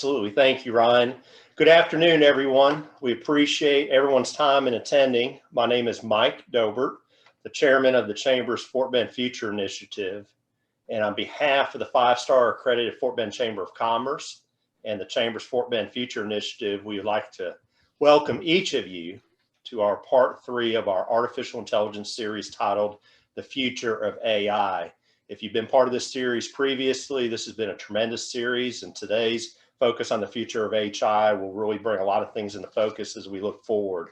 Absolutely. Thank you, Ryan. Good afternoon, everyone. We appreciate everyone's time in attending. My name is Mike Dobert, the chairman of the Chamber's Fort Bend Future Initiative. And on behalf of the 5-star accredited Fort Bend Chamber of Commerce and the Chamber's Fort Bend Future Initiative, we would like to welcome each of you to our part 3 of our artificial intelligence series titled The Future of AI. If you've been part of this series previously, this has been a tremendous series, and today's focus on the future of HI will really bring a lot of things into focus as we look forward.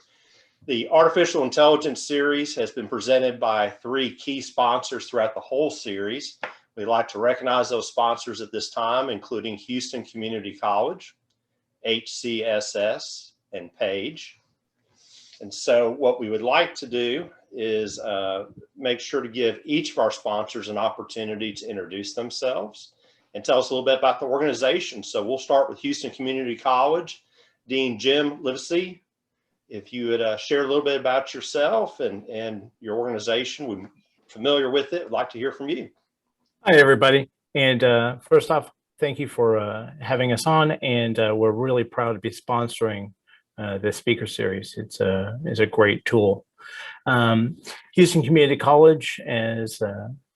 The Artificial Intelligence series has been presented by 3 key sponsors throughout the whole series. We'd like to recognize those sponsors at this time, including Houston Community College, HCSS, and Page. And so what we would like to do is make sure to give each of our sponsors an opportunity to introduce themselves and tell us a little bit about the organization. So we'll start with Houston Community College. Dean Jim Livesey, if you would share a little bit about yourself and your organization. We're familiar with it. I'd like to hear from you. Hi, everybody. And first off, thank you for having us on. And we're really proud to be sponsoring this speaker series. It's a great tool. Houston Community College, as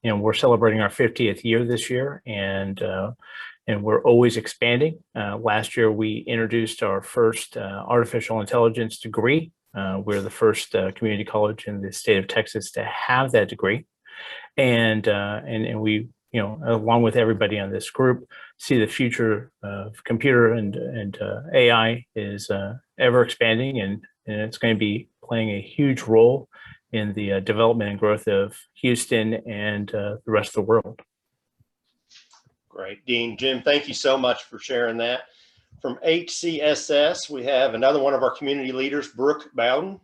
we're celebrating our 50th year this year, and we're always expanding. Last year, we introduced our first artificial intelligence degree. We're the first community college in the state of Texas to have that degree, and we, along with everybody on this group, see the future of computer and AI is ever expanding, and it's going to be playing a huge role in the development and growth of Houston and the rest of the world. Great. Dean, Jim, thank you so much for sharing that. From HCSS, we have another one of our community leaders, Brooke Bowden.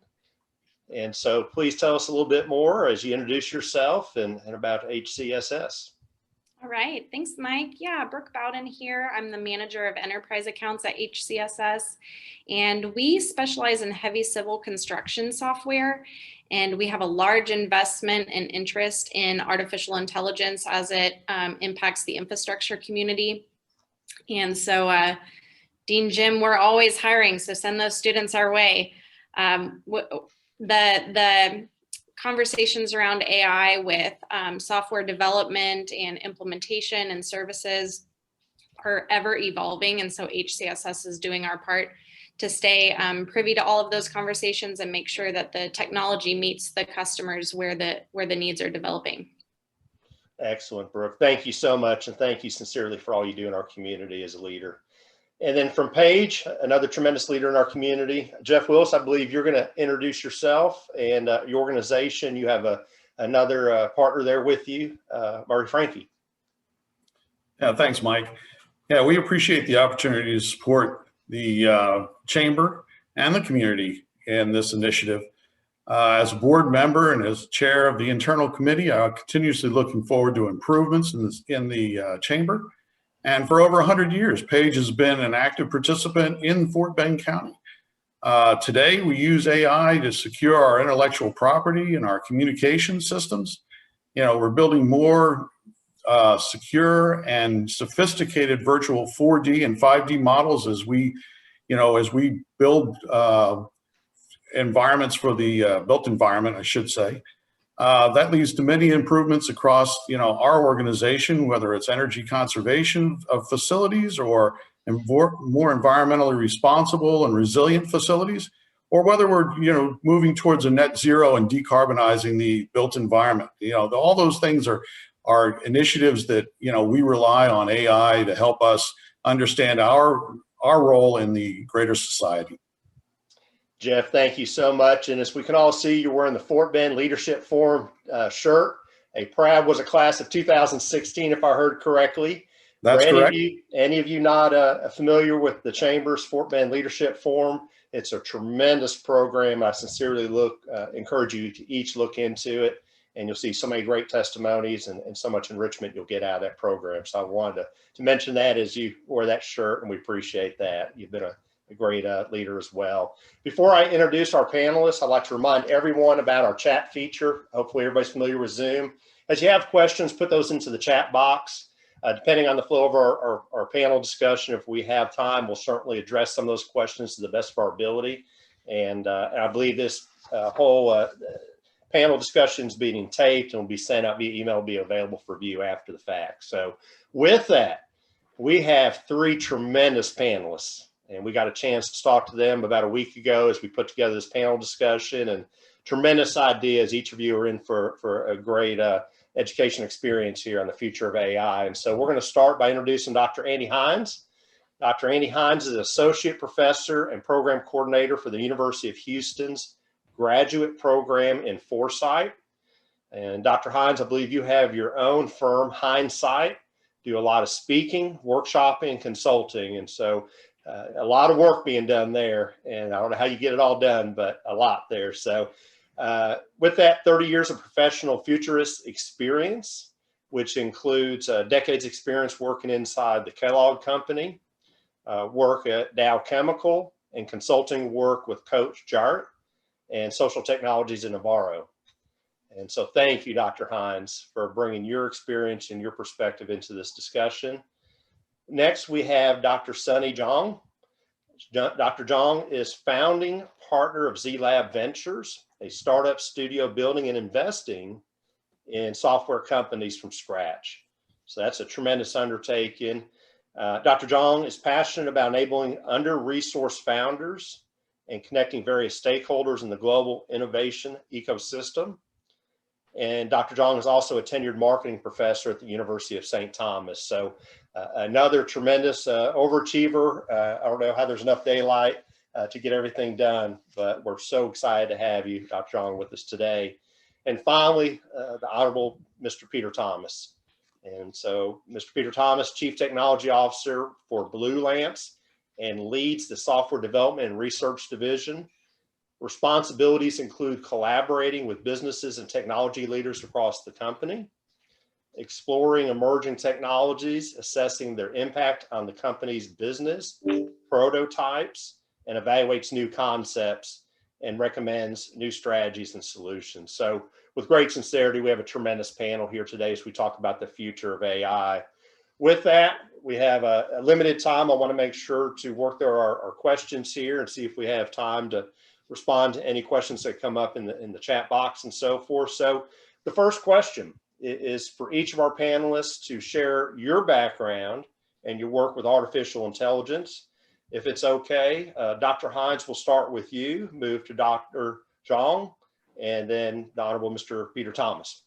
And so please tell us a little bit more as you introduce yourself and about HCSS. All right, thanks, Mike. Yeah, Brooke Bowden here. I'm the manager of enterprise accounts at HCSS, and we specialize in heavy civil construction software. And we have a large investment and interest in artificial intelligence as it impacts the infrastructure community. And so, Dean, Jim, we're always hiring, so send those students our way. The conversations around AI with software development and implementation and services are ever evolving. And so HCSS is doing our part to stay privy to all of those conversations and make sure that the technology meets the customers where the needs are developing. Excellent, Brooke. Thank you so much. And thank you sincerely for all you do in our community as a leader. And then from Page, another tremendous leader in our community, Jeff Willis, I believe you're going to introduce yourself and your organization. You have another partner there with you, Murray Frankie. Yeah, thanks, Mike. Yeah, we appreciate the opportunity to support the Chamber and the community in this initiative. As a board member and as chair of the internal committee, I'm continuously looking forward to improvements in the Chamber. And for over 100 years, Page has been an active participant in Fort Bend County. Today, we use AI to secure our intellectual property and our communication systems. We're building more secure and sophisticated virtual 4D and 5D models as we build environments for the built environment, I should say. That leads to many improvements across, our organization, whether it's energy conservation of facilities or more environmentally responsible and resilient facilities, or whether we're, moving towards a net zero and decarbonizing the built environment. All those things are initiatives that, we rely on AI to help us understand our role in the greater society. Jeff, thank you so much. And as we can all see, you're wearing the Fort Bend Leadership Forum shirt. A proud was a class of 2016, if I heard correctly. That's correct. Any of you not familiar with the Chamber's Fort Bend Leadership Forum, it's a tremendous program. I sincerely encourage you to each look into it, and you'll see so many great testimonies and so much enrichment you'll get out of that program. So I wanted to mention that as you wore that shirt, and we appreciate that. You've been a great leader as well. Before I introduce our panelists, I'd like to remind everyone about our chat feature. Hopefully everybody's familiar with Zoom. As you have questions, put those into the chat box. Depending on the flow of our panel discussion, if we have time, we'll certainly address some of those questions to the best of our ability. And I believe this whole panel discussion is being taped and will be sent out via email, will be available for view after the fact. So with that, we have 3 tremendous panelists, and we got a chance to talk to them about a week ago as we put together this panel discussion, and tremendous ideas. Each of you are in for a great education experience here on the future of AI. And so we're going to start by introducing Dr. Andy Hines. Dr. Andy Hines is Associate Professor and Program Coordinator for the University of Houston's Graduate Program in Foresight. And Dr. Hines, I believe you have your own firm, Hines, do a lot of speaking, workshopping, and consulting. And so a lot of work being done there. And I don't know how you get it all done, but a lot there. So with that, 30 years of professional futurist experience, which includes decades experience working inside the Kellogg Company, work at Dow Chemical, and consulting work with Coach Jarrett and social technologies in Navarro. And so thank you, Dr. Hines, for bringing your experience and your perspective into this discussion. Next, we have Dr. Sunny Zhang. Dr. Zhang is founding partner of Z-Lab Ventures, a startup studio building and investing in software companies from scratch. So that's a tremendous undertaking. Dr. Zhang is passionate about enabling under-resourced founders and connecting various stakeholders in the global innovation ecosystem. And Dr. Zhang is also a tenured marketing professor at the University of St. Thomas. So another tremendous overachiever. I don't know how there's enough daylight to get everything done, but we're so excited to have you, Dr. Zhang, with us today. And finally, the Honorable Mr. Peter Thomas. And so Mr. Peter Thomas, Chief Technology Officer for Blue Lamps, and leads the Software Development and Research Division. Responsibilities include collaborating with businesses and technology leaders across the company, exploring emerging technologies, assessing their impact on the company's business, prototypes, and evaluates new concepts, and recommends new strategies and solutions. So with great sincerity, we have a tremendous panel here today as we talk about the future of AI. With that, we have a limited time. I want to make sure to work through our questions here and see if we have time to respond to any questions that come up in the chat box and so forth. So the first question is for each of our panelists to share your background and your work with artificial intelligence. If it's okay, Dr. Hines, will start with you, move to Dr. Zhang, and then the Honorable Mr. Peter Thomas.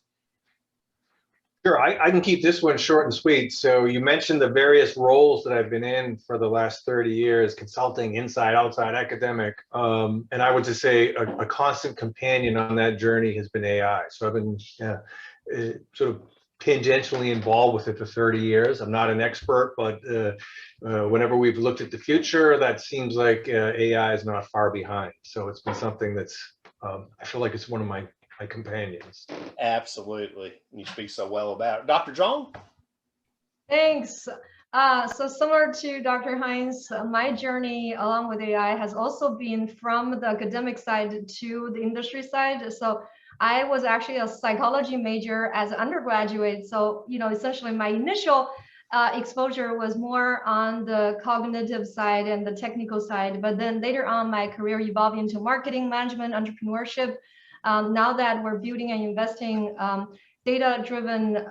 Sure, I can keep this one short and sweet. So you mentioned the various roles that I've been in for the last 30 years, consulting, inside, outside, academic. And I would just say a constant companion on that journey has been AI. So I've been sort of tangentially involved with it for 30 years. I'm not an expert, but whenever we've looked at the future, that seems like AI is not far behind. So it's been something that's, I feel like it's one of my companions. Absolutely. You speak so well about it. Dr. Zhang? Thanks. So similar to Dr. Hines, my journey along with AI has also been from the academic side to the industry side. So I was actually a psychology major as an undergraduate. So, essentially my initial exposure was more on the cognitive side and the technical side. But then later on, my career evolved into marketing, management, entrepreneurship. Now that we're building and investing data-driven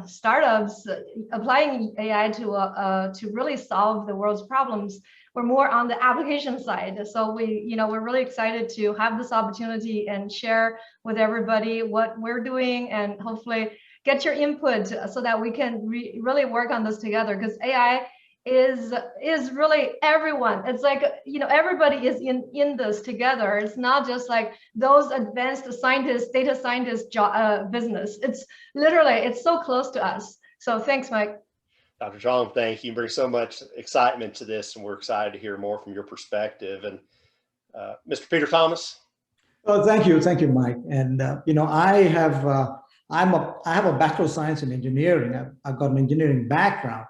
startups, applying AI to really solve the world's problems, we're more on the application side. So we're really excited to have this opportunity and share with everybody what we're doing, and hopefully get your input so that we can really work on this together. Because AI is really everyone. It's like, everybody is in this together. It's not just like those advanced scientists, data scientists business. It's literally, it's so close to us. So thanks, Mike. Dr. Zhang, thank you. You bring so much excitement to this, and we're excited to hear more from your perspective. And Mr. Peter Thomas? Oh, thank you, Mike. And I have a Bachelor of Science in Engineering. I've got an engineering background.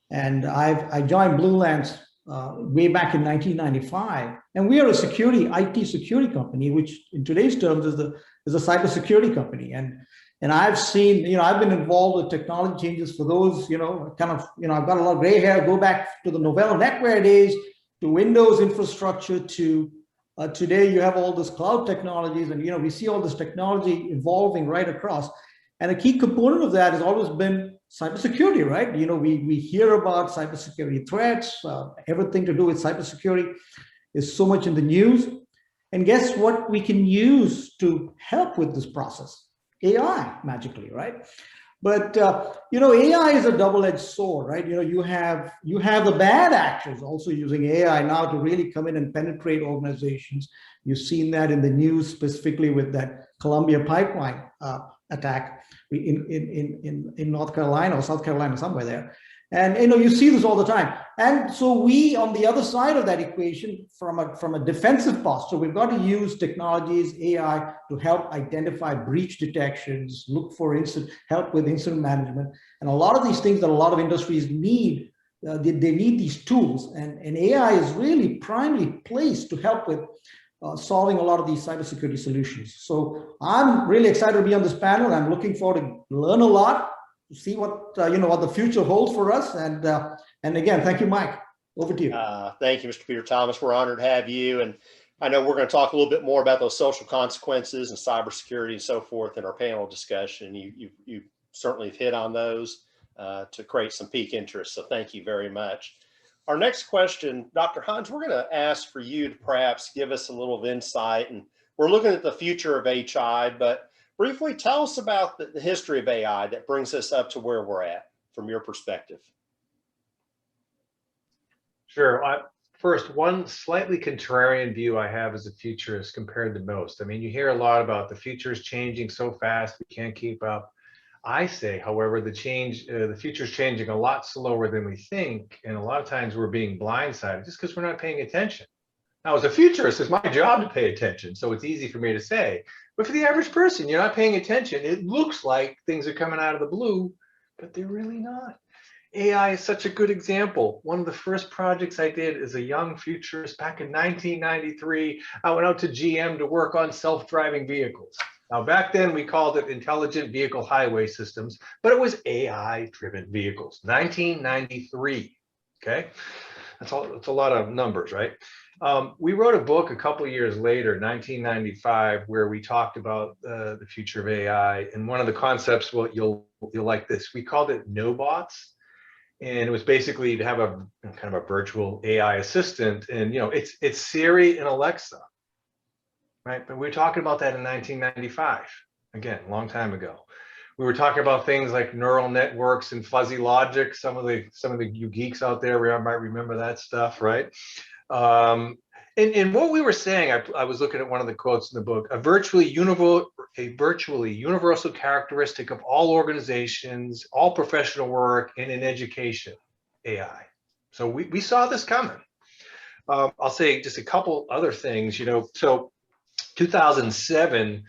And I joined Blue Lamps way back in 1995, and we are a IT security company, which in today's terms is a cybersecurity company. And And I've seen, I've been involved with technology changes for those, kind of, I've got a lot of gray hair, go back to the Novell NetWare days, to Windows infrastructure, to today you have all this cloud technologies, and, we see all this technology evolving right across. And a key component of that has always been cybersecurity, right? We hear about cybersecurity threats, everything to do with cybersecurity is so much in the news. And guess what we can use to help with this process? AI, magically, right? But AI is a double-edged sword, right? You have the bad actors also using AI now to really come in and penetrate organizations. You've seen that in the news, specifically with that Columbia pipeline attack in North Carolina or South Carolina, somewhere there. And you see this all the time. And so we, on the other side of that equation, from a defensive posture, we've got to use technologies, AI, to help identify breach detections, look for help with incident management, and a lot of these things that a lot of industries need. They need these tools, and AI is really primarily placed to help with solving a lot of these cybersecurity solutions. So I'm really excited to be on this panel. I'm looking forward to learn a lot, to see what what the future holds for us. And again, thank you, Mike. Over to you. Thank you, Mr. Peter Thomas. We're honored to have you. And I know we're going to talk a little bit more about those social consequences and cybersecurity and so forth in our panel discussion. You certainly have hit on those to create some peak interest. So thank you very much. Our next question, Dr. Hines, we're going to ask for you to perhaps give us a little insight. And we're looking at the future of HI, but briefly tell us about the history of AI that brings us up to where we're at from your perspective. Sure. First, one slightly contrarian view I have as a futurist compared to most. I mean, you hear a lot about the future is changing so fast, we can't keep up. I say, however, the future is changing a lot slower than we think. And a lot of times we're being blindsided just because we're not paying attention. Now, as a futurist, it's my job to pay attention. So it's easy for me to say, but for the average person, you're not paying attention. It looks like things are coming out of the blue, but they're really not. AI is such a good example. One of the first projects I did as a young futurist back in 1993, I went out to GM to work on self-driving vehicles. Now, back then we called it intelligent vehicle highway systems, but it was AI-driven vehicles. 1993, okay? That's a lot of numbers, right? We wrote a book a couple of years later, 1995, where we talked about the future of AI. And one of the concepts, well, you'll like this. We called it no-bots. And it was basically to have a kind of a virtual AI assistant. And, it's Siri and Alexa, right? But we were talking about that in 1995. Again, a long time ago. We were talking about things like neural networks and fuzzy logic. Some of you geeks out there might remember that stuff, right? And what we were saying, I was looking at one of the quotes in the book, a virtually universal characteristic of all organizations, all professional work, and in education, AI. So we saw this coming. I'll say just a couple other things, so 2007,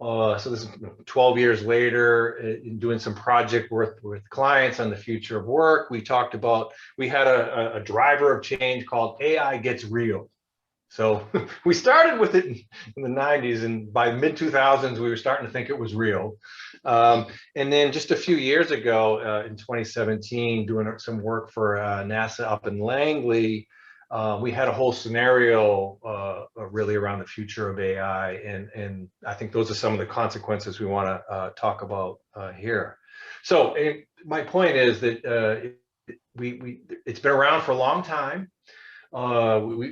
so this is 12 years later, in doing some project work with clients on the future of work, we had a driver of change called AI Gets Real. So we started with it in the 90s, and by mid-2000s, we were starting to think it was real. And then just a few years ago, in 2017, doing some work for NASA up in Langley, we had a whole scenario really around the future of AI, and I think those are some of the consequences we want to talk about here. So my point is that it's been around for a long time.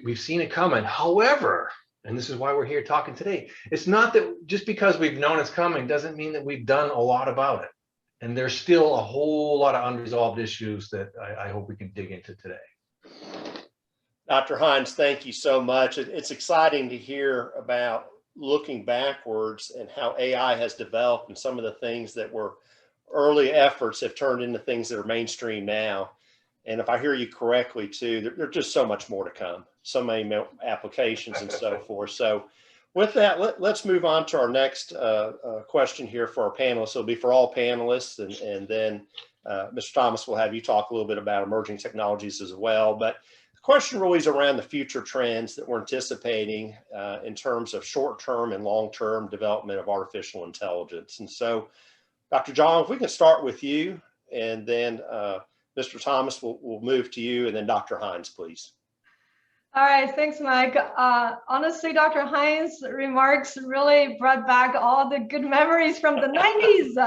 We've seen it coming. However, and this is why we're here talking today, it's not that just because we've known it's coming doesn't mean that we've done a lot about it. And there's still a whole lot of unresolved issues that I hope we can dig into today. Dr. Hines, thank you so much. It's exciting to hear about looking backwards and how AI has developed, and some of the things that were early efforts have turned into things that are mainstream now. And if I hear you correctly too, there's just so much more to come, so many applications and so forth. So with that, let's move on to our next question here for our panelists. It'll be for all panelists, and then Mr. Thomas will have you talk a little bit about emerging technologies as well. But the question really is around the future trends that we're anticipating in terms of short-term and long-term development of artificial intelligence. And so Dr. Zhang, if we can start with you, and then Mr. Thomas will move to you, and then Dr. Hines, please. All right, thanks, Mike. Honestly, Dr. Hines' remarks really brought back all the good memories from the 90s.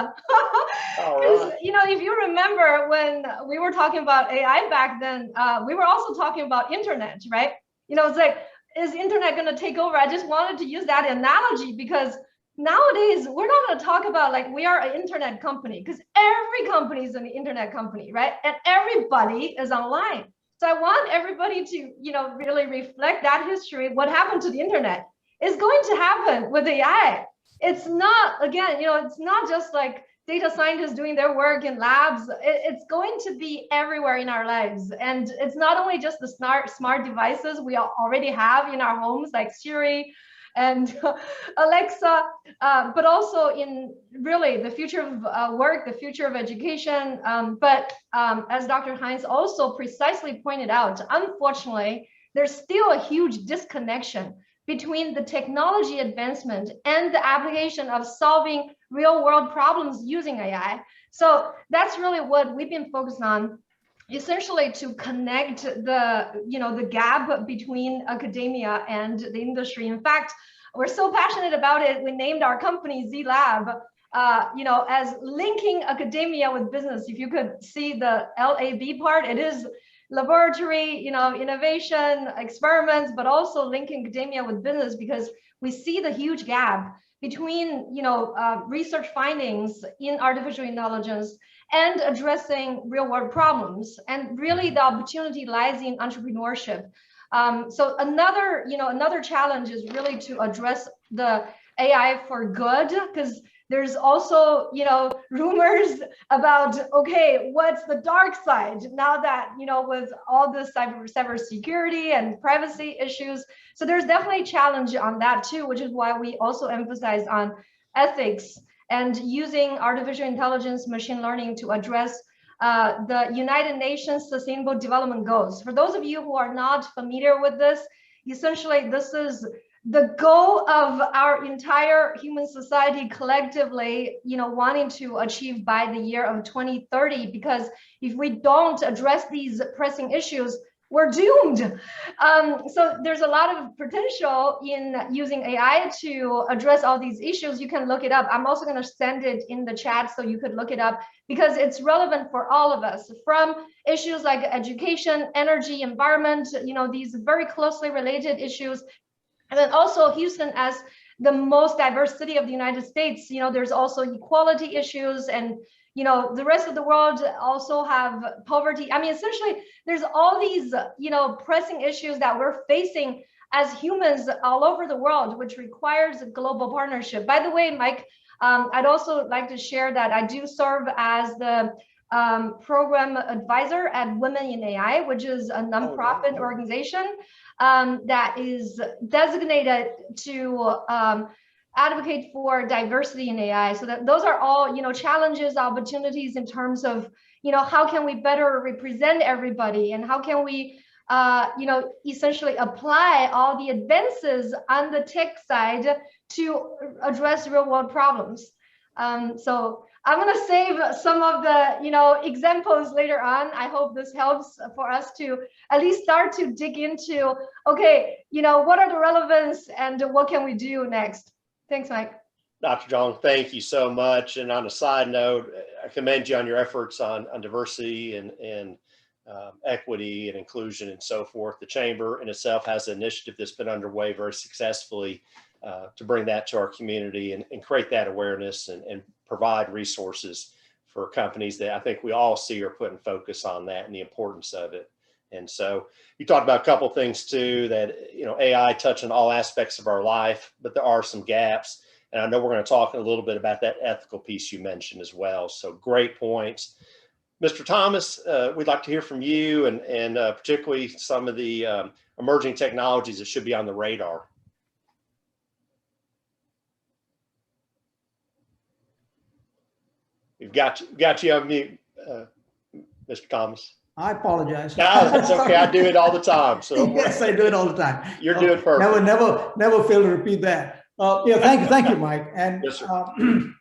All right. You know, if you remember when we were talking about AI back then, we were also talking about internet, right? You know, it's like, is internet going to take over? I just wanted to use that analogy because nowadays we're not going to talk about like we are an internet company, because every company is an internet company, right? And everybody is online. So I want everybody to, you know, really reflect that history. What happened to the internet is going to happen with AI. It's not, again, you know, it's not just like data scientists doing their work in labs. It's going to be everywhere in our lives. And it's not only just the smart devices we already have in our homes, like Siri and Alexa, but also in really the future of work, the future of education. But as Dr. Hines also precisely pointed out, unfortunately, there's still a huge disconnection between the technology advancement and the application of solving real world problems using AI. So that's really what we've been focused on, essentially to connect the, you know, the gap between academia and the industry. In fact, we're so passionate about it, we named our company Z Lab, you know, as linking academia with business. If you could see the LAB part, it is laboratory, you know, innovation, experiments, but also linking academia with business, because we see the huge gap between, you know, research findings in artificial intelligence and addressing real world problems. And really the opportunity lies in entrepreneurship. So another, you know, another challenge is really to address the AI for good, because there's also, you know, rumors about, okay, what's the dark side now that, you know, with all the cybersecurity and privacy issues. So there's definitely a challenge on that too, which is why we also emphasize on ethics and using artificial intelligence, machine learning to address the United Nations Sustainable Development Goals. For those of you who are not familiar with this, essentially this is the goal of our entire human society collectively, you know, wanting to achieve by the year of 2030, because if we don't address these pressing issues, we're doomed. So there's a lot of potential in using AI to address all these issues. You can look it up. I'm also going to send it in the chat so you could look it up, because it's relevant for all of us, from issues like education, energy, environment, you know, these very closely related issues. And then also Houston, as the most diverse city of the United States, you know, there's also equality issues, and, you know, the rest of the world also have poverty. I mean, essentially, there's all these, you know, pressing issues that we're facing as humans all over the world, which requires a global partnership. By the way, Mike, I'd also like to share that I do serve as the program advisor at Women in AI, which is a nonprofit organization that is designated to advocate for diversity in AI. So that those are all, you know, challenges, opportunities in terms of, you know, how can we better represent everybody, and how can we, you know, essentially apply all the advances on the tech side to address real world problems. So I'm going to save some of the, you know, examples later on. I hope this helps for us to at least start to dig into, okay, you know, what are the relevance and what can we do next? Thanks, Mike. Dr. Zhang, thank you so much. And on a side note, I commend you on your efforts on diversity and equity and inclusion and so forth. The Chamber in itself has an initiative that's been underway very successfully to bring that to our community and create that awareness and provide resources for companies that I think we all see are putting focus on that and the importance of it. And so you talked about a couple of things too, that, you know, AI touching all aspects of our life, but there are some gaps. And I know we're going to talk a little bit about that ethical piece you mentioned as well. So great points. Mr. Thomas, we'd like to hear from you and particularly some of the emerging technologies that should be on the radar. We've got you on mute, Mr. Thomas. I apologize. No, that's okay. I do it all the time. So yes, I do it all the time. You're doing perfect. Never fail to repeat that. Yeah, thank you, Mike. And yes, sir.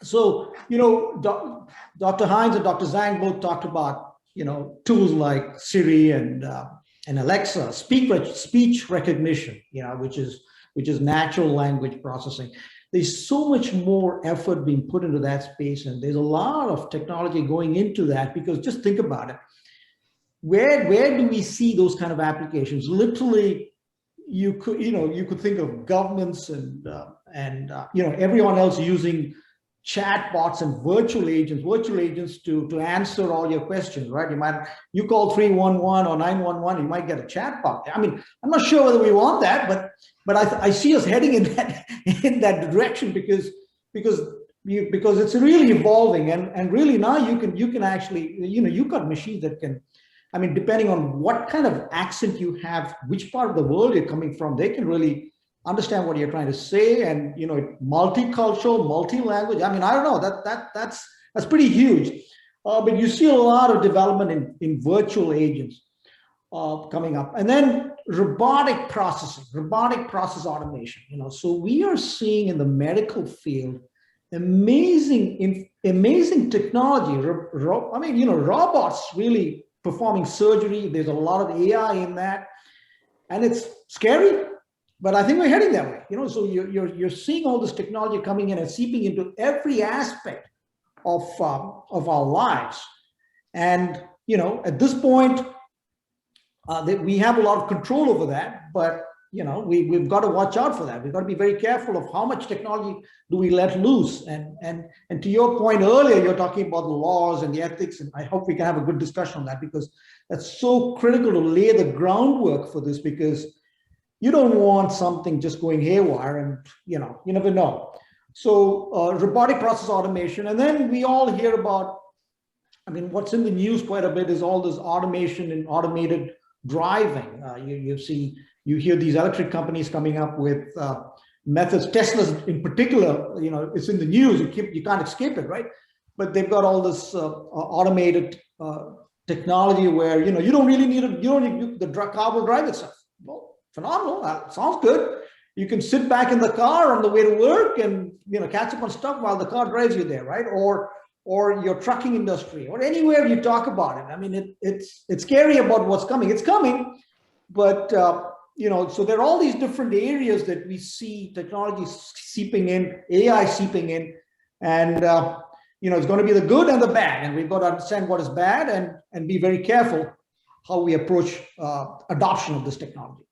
So, Dr. Hines and Dr. Zhang both talked about, tools like Siri and Alexa, speech recognition, which is natural language processing. There's so much more effort being put into that space, and there's a lot of technology going into that, because just think about it. Where do we see those kind of applications? Literally, you could think of governments and everyone else using chat bots and virtual agents to answer all your questions, right? You call 311 or 911, you might get a chat bot. I mean, I'm not sure whether we want that, but I see us heading in that direction, because it's really evolving, and really now you can actually, you've got machines that can, I mean, depending on what kind of accent you have, which part of the world you're coming from, they can really understand what you're trying to say, and multicultural, multi-language. I mean, I don't know, that's pretty huge. But you see a lot of development in virtual agents coming up, and then robotic process automation. So we are seeing in the medical field amazing technology. Robots really performing surgery. There's a lot of AI in that, and it's scary, but I think we're heading that way. So you're seeing all this technology coming in and seeping into every aspect of our lives, and at this point, we have a lot of control over that, but we've got to watch out for that. We've got to be very careful of how much technology do we let loose. And to your point earlier, you're talking about the laws and the ethics, and I hope we can have a good discussion on that, because that's so critical to lay the groundwork for this, because you don't want something just going haywire, and you never know. So robotic process automation, and then we all hear about, I mean, what's in the news quite a bit is all this automation and automated driving. You hear these electric companies coming up with methods. Tesla's in particular, it's in the news. You can't escape it, right? But they've got all this automated technology where you don't really need the car will drive itself. Well, phenomenal. Sounds good. You can sit back in the car on the way to work and catch up on stuff while the car drives you there, right? Or your trucking industry, or anywhere you talk about it. I mean, it's scary about what's coming. It's coming, but so there are all these different areas that we see technology seeping in, AI seeping in, and it's going to be the good and the bad, and we've got to understand what is bad and be very careful how we approach adoption of this technology.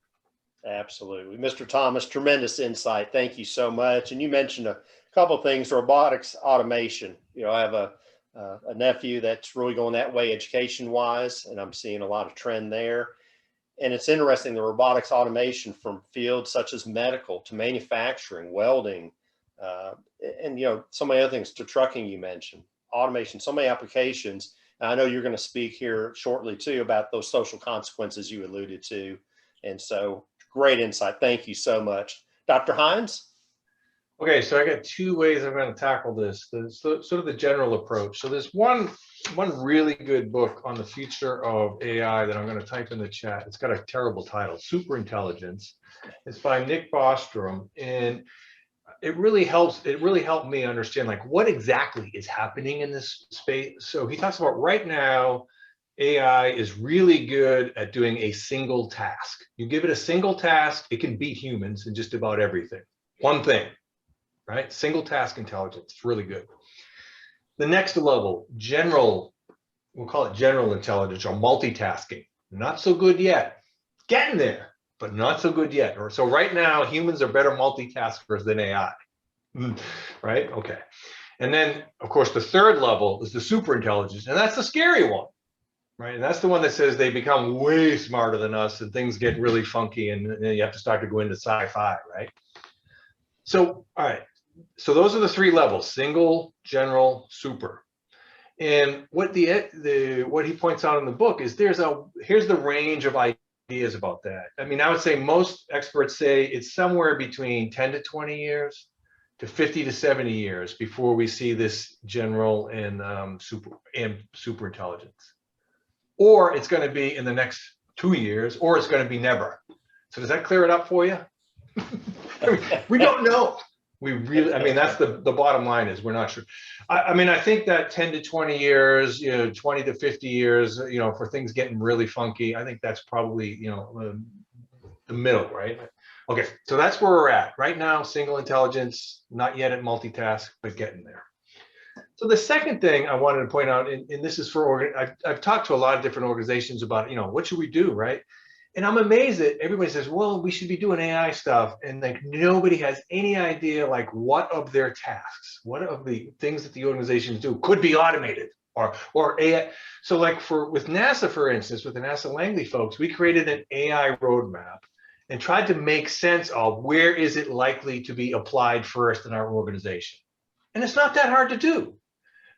Absolutely. Mr. Thomas, tremendous insight. Thank you so much. And you mentioned a couple of things, robotics, automation. I have a nephew that's really going that way education wise, and I'm seeing a lot of trend there. And it's interesting, the robotics automation from fields such as medical to manufacturing, welding, and so many other things, to trucking. You mentioned automation, so many applications. And I know you're going to speak here shortly too about those social consequences you alluded to. And so great insight. Thank you so much. Dr. Hines? Okay, so I got two ways I'm going to tackle this. Sort of the general approach. So there's one really good book on the future of AI that I'm going to type in the chat. It's got a terrible title, Super Intelligence. It's by Nick Bostrom, and it really helped me understand like what exactly is happening in this space. So he talks about right now, AI is really good at doing a single task. You give it a single task, it can beat humans in just about everything. One thing, right? Single task intelligence, it's really good. The next level, we'll call it general intelligence or multitasking. Not so good yet. Getting there, but not so good yet. So right now, humans are better multitaskers than AI, right? Okay. And then, of course, the third level is the super intelligence, and that's the scary one. Right, and that's the one that says they become way smarter than us, and things get really funky, and then you have to start to go into sci-fi, right? So, all right, so those are the three levels: single, general, super. And what what he points out in the book is here's the range of ideas about that. I mean, I would say most experts say it's somewhere between 10 to 20 years to 50 to 70 years before we see this general and super intelligence. Or it's going to be in the next 2 years, or it's going to be never. So does that clear it up for you? I mean, we don't know. We really, I mean, that's the bottom line is we're not sure. I mean, I think that 10 to 20 years, 20 to 50 years, for things getting really funky, I think that's probably, the middle, right? Okay, so that's where we're at right now. Single intelligence, not yet at multitask, but getting there. So the second thing I wanted to point out, and this is for, I've talked to a lot of different organizations about, what should we do, right? And I'm amazed that everybody says, well, we should be doing AI stuff. And like nobody has any idea like what of their tasks, what of the things that the organizations do could be automated or AI. So like with NASA, for instance, with the NASA Langley folks, we created an AI roadmap and tried to make sense of where is it likely to be applied first in our organization. And it's not that hard to do.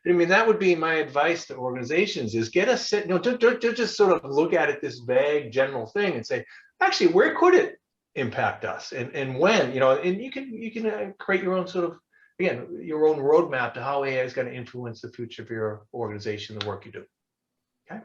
I mean, that would be my advice to organizations is get a set, don't just sort of look at it, this vague general thing and say, actually, where could it impact us and when, and you can create your own sort of, again, your own roadmap to how AI is going to influence the future of your organization, the work you do. Okay.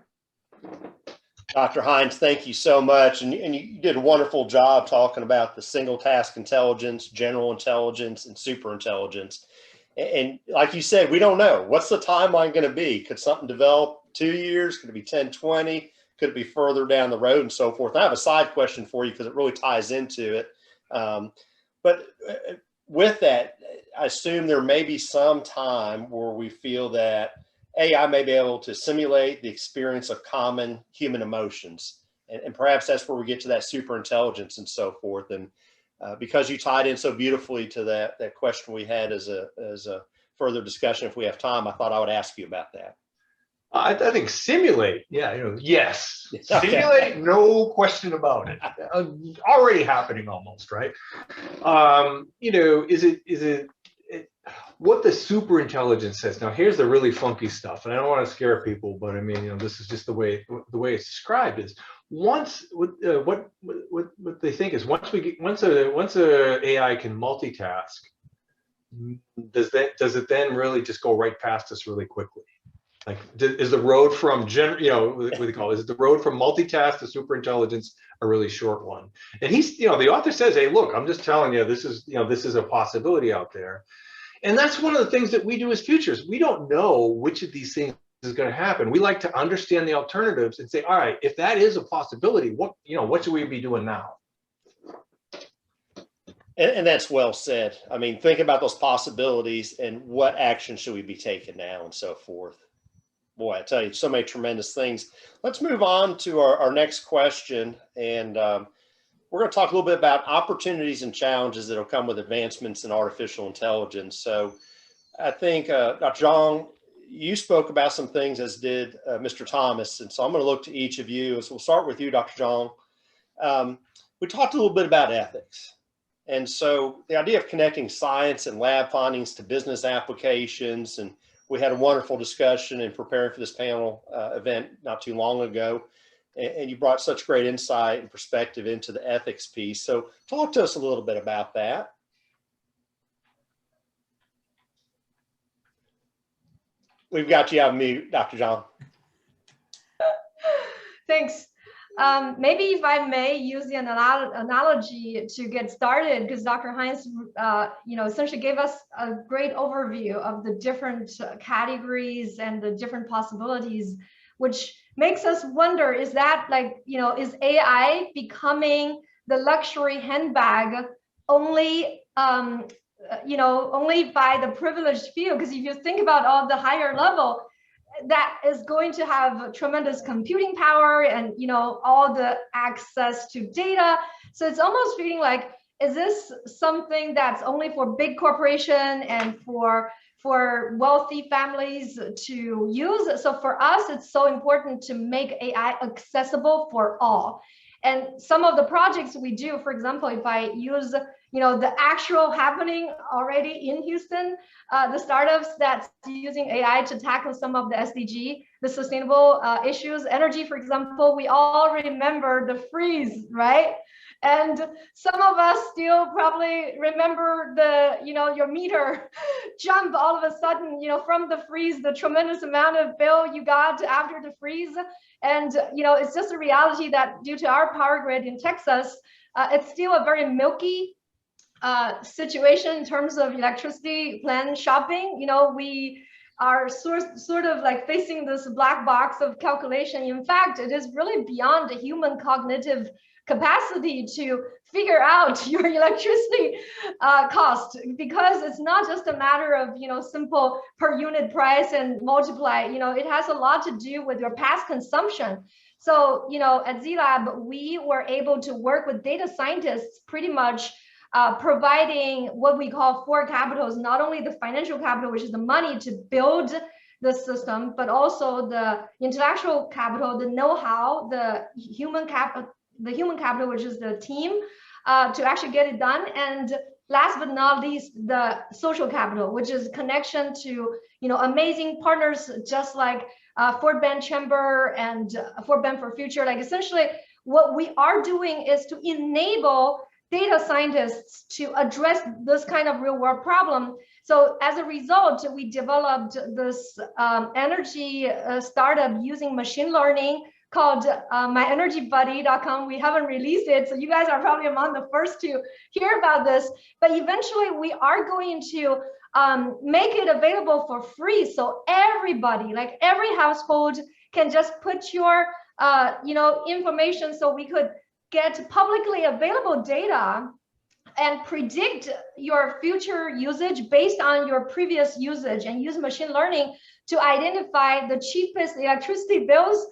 Dr. Hines, thank you so much. And you did a wonderful job talking about the single task intelligence, general intelligence, and super intelligence. And like you said, we don't know. What's the timeline going to be? Could something develop 2 years? Could it be 10, 20? Could it be further down the road and so forth? I have a side question for you because it really ties into it. But with that, I assume there may be some time where we feel that AI may be able to simulate the experience of common human emotions. And perhaps that's where we get to that super intelligence and so forth. And because you tied in so beautifully to that question we had as a further discussion, if we have time, I thought I would ask you about that. I think simulate, yeah, yes. Okay. Simulate, no question about it. Already happening almost, right? Is it what the super intelligence says? Now, here's the really funky stuff, and I don't want to scare people, but I mean, this is just the way it's described is. Once what they think is once a AI can multitask, does it then really just go right past us really quickly? Like, is the road from what do they call it? Is the road from multitask to super intelligence a really short one? And he's, the author says, hey, look, I'm just telling you, this is a possibility out there. And that's one of the things that we do as futurists. We don't know which of these things is going to happen. We like to understand the alternatives and say, all right, if that is a possibility, what should we be doing now? And that's well said. I mean, think about those possibilities and what action should we be taking now and so forth. Boy, I tell you, so many tremendous things. Let's move on to our next question. And we're going to talk a little bit about opportunities and challenges that will come with advancements in artificial intelligence. So I think, Dr. Zhang, you spoke about some things, as did Mr. Thomas. And so I'm going to look to each of you. So we'll start with you, Dr. Zhang. We talked a little bit about ethics. And so the idea of connecting science and lab findings to business applications, and we had a wonderful discussion in preparing for this panel event not too long ago. And you brought such great insight and perspective into the ethics piece. So talk to us a little bit about that. We've got you on mute, Dr. Zhang. Thanks. Maybe if I may use the analogy to get started, because Dr. Hines, essentially gave us a great overview of the different categories and the different possibilities, which makes us wonder, is that is AI becoming the luxury handbag only, only by the privileged few? Because if you think about all the higher level, that is going to have tremendous computing power and all the access to data. So it's almost feeling like, is this something that's only for big corporation and for wealthy families to use? So for us, it's so important to make AI accessible for all. And some of the projects we do, for example, if I use the actual happening already in Houston, the startups that's using AI to tackle some of the SDG, the sustainable issues, energy, for example, we all remember the freeze, right? And some of us still probably remember your meter jump all of a sudden, from the freeze, the tremendous amount of bill you got after the freeze. And, it's just a reality that due to our power grid in Texas, it's still a very milky situation in terms of electricity plan shopping. You know, we are sort of like facing this black box of calculation. In fact, it is really beyond the human cognitive capacity to figure out your electricity cost, because it's not just a matter of, you know, simple per unit price and multiply. You know, it has a lot to do with your past consumption. So, you know, at Z-Lab, we were able to work with data scientists pretty much providing what we call four capitals, not only the financial capital, which is the money to build the system, but also the intellectual capital, the know-how, the human capital, which is the team to actually get it done. And last but not least, the social capital, which is connection to, you know, amazing partners just like Fort Bend Chamber and Fort Bend for Future. Like essentially what we are doing is to enable data scientists to address this kind of real world problem. So as a result, we developed this energy startup using machine learning called myenergybuddy.com. We haven't released it, so you guys are probably among the first to hear about this. But eventually we are going to make it available for free. So everybody, like every household, can just put your you know, information, so we could get publicly available data and predict your future usage based on your previous usage, and use machine learning to identify the cheapest electricity bills,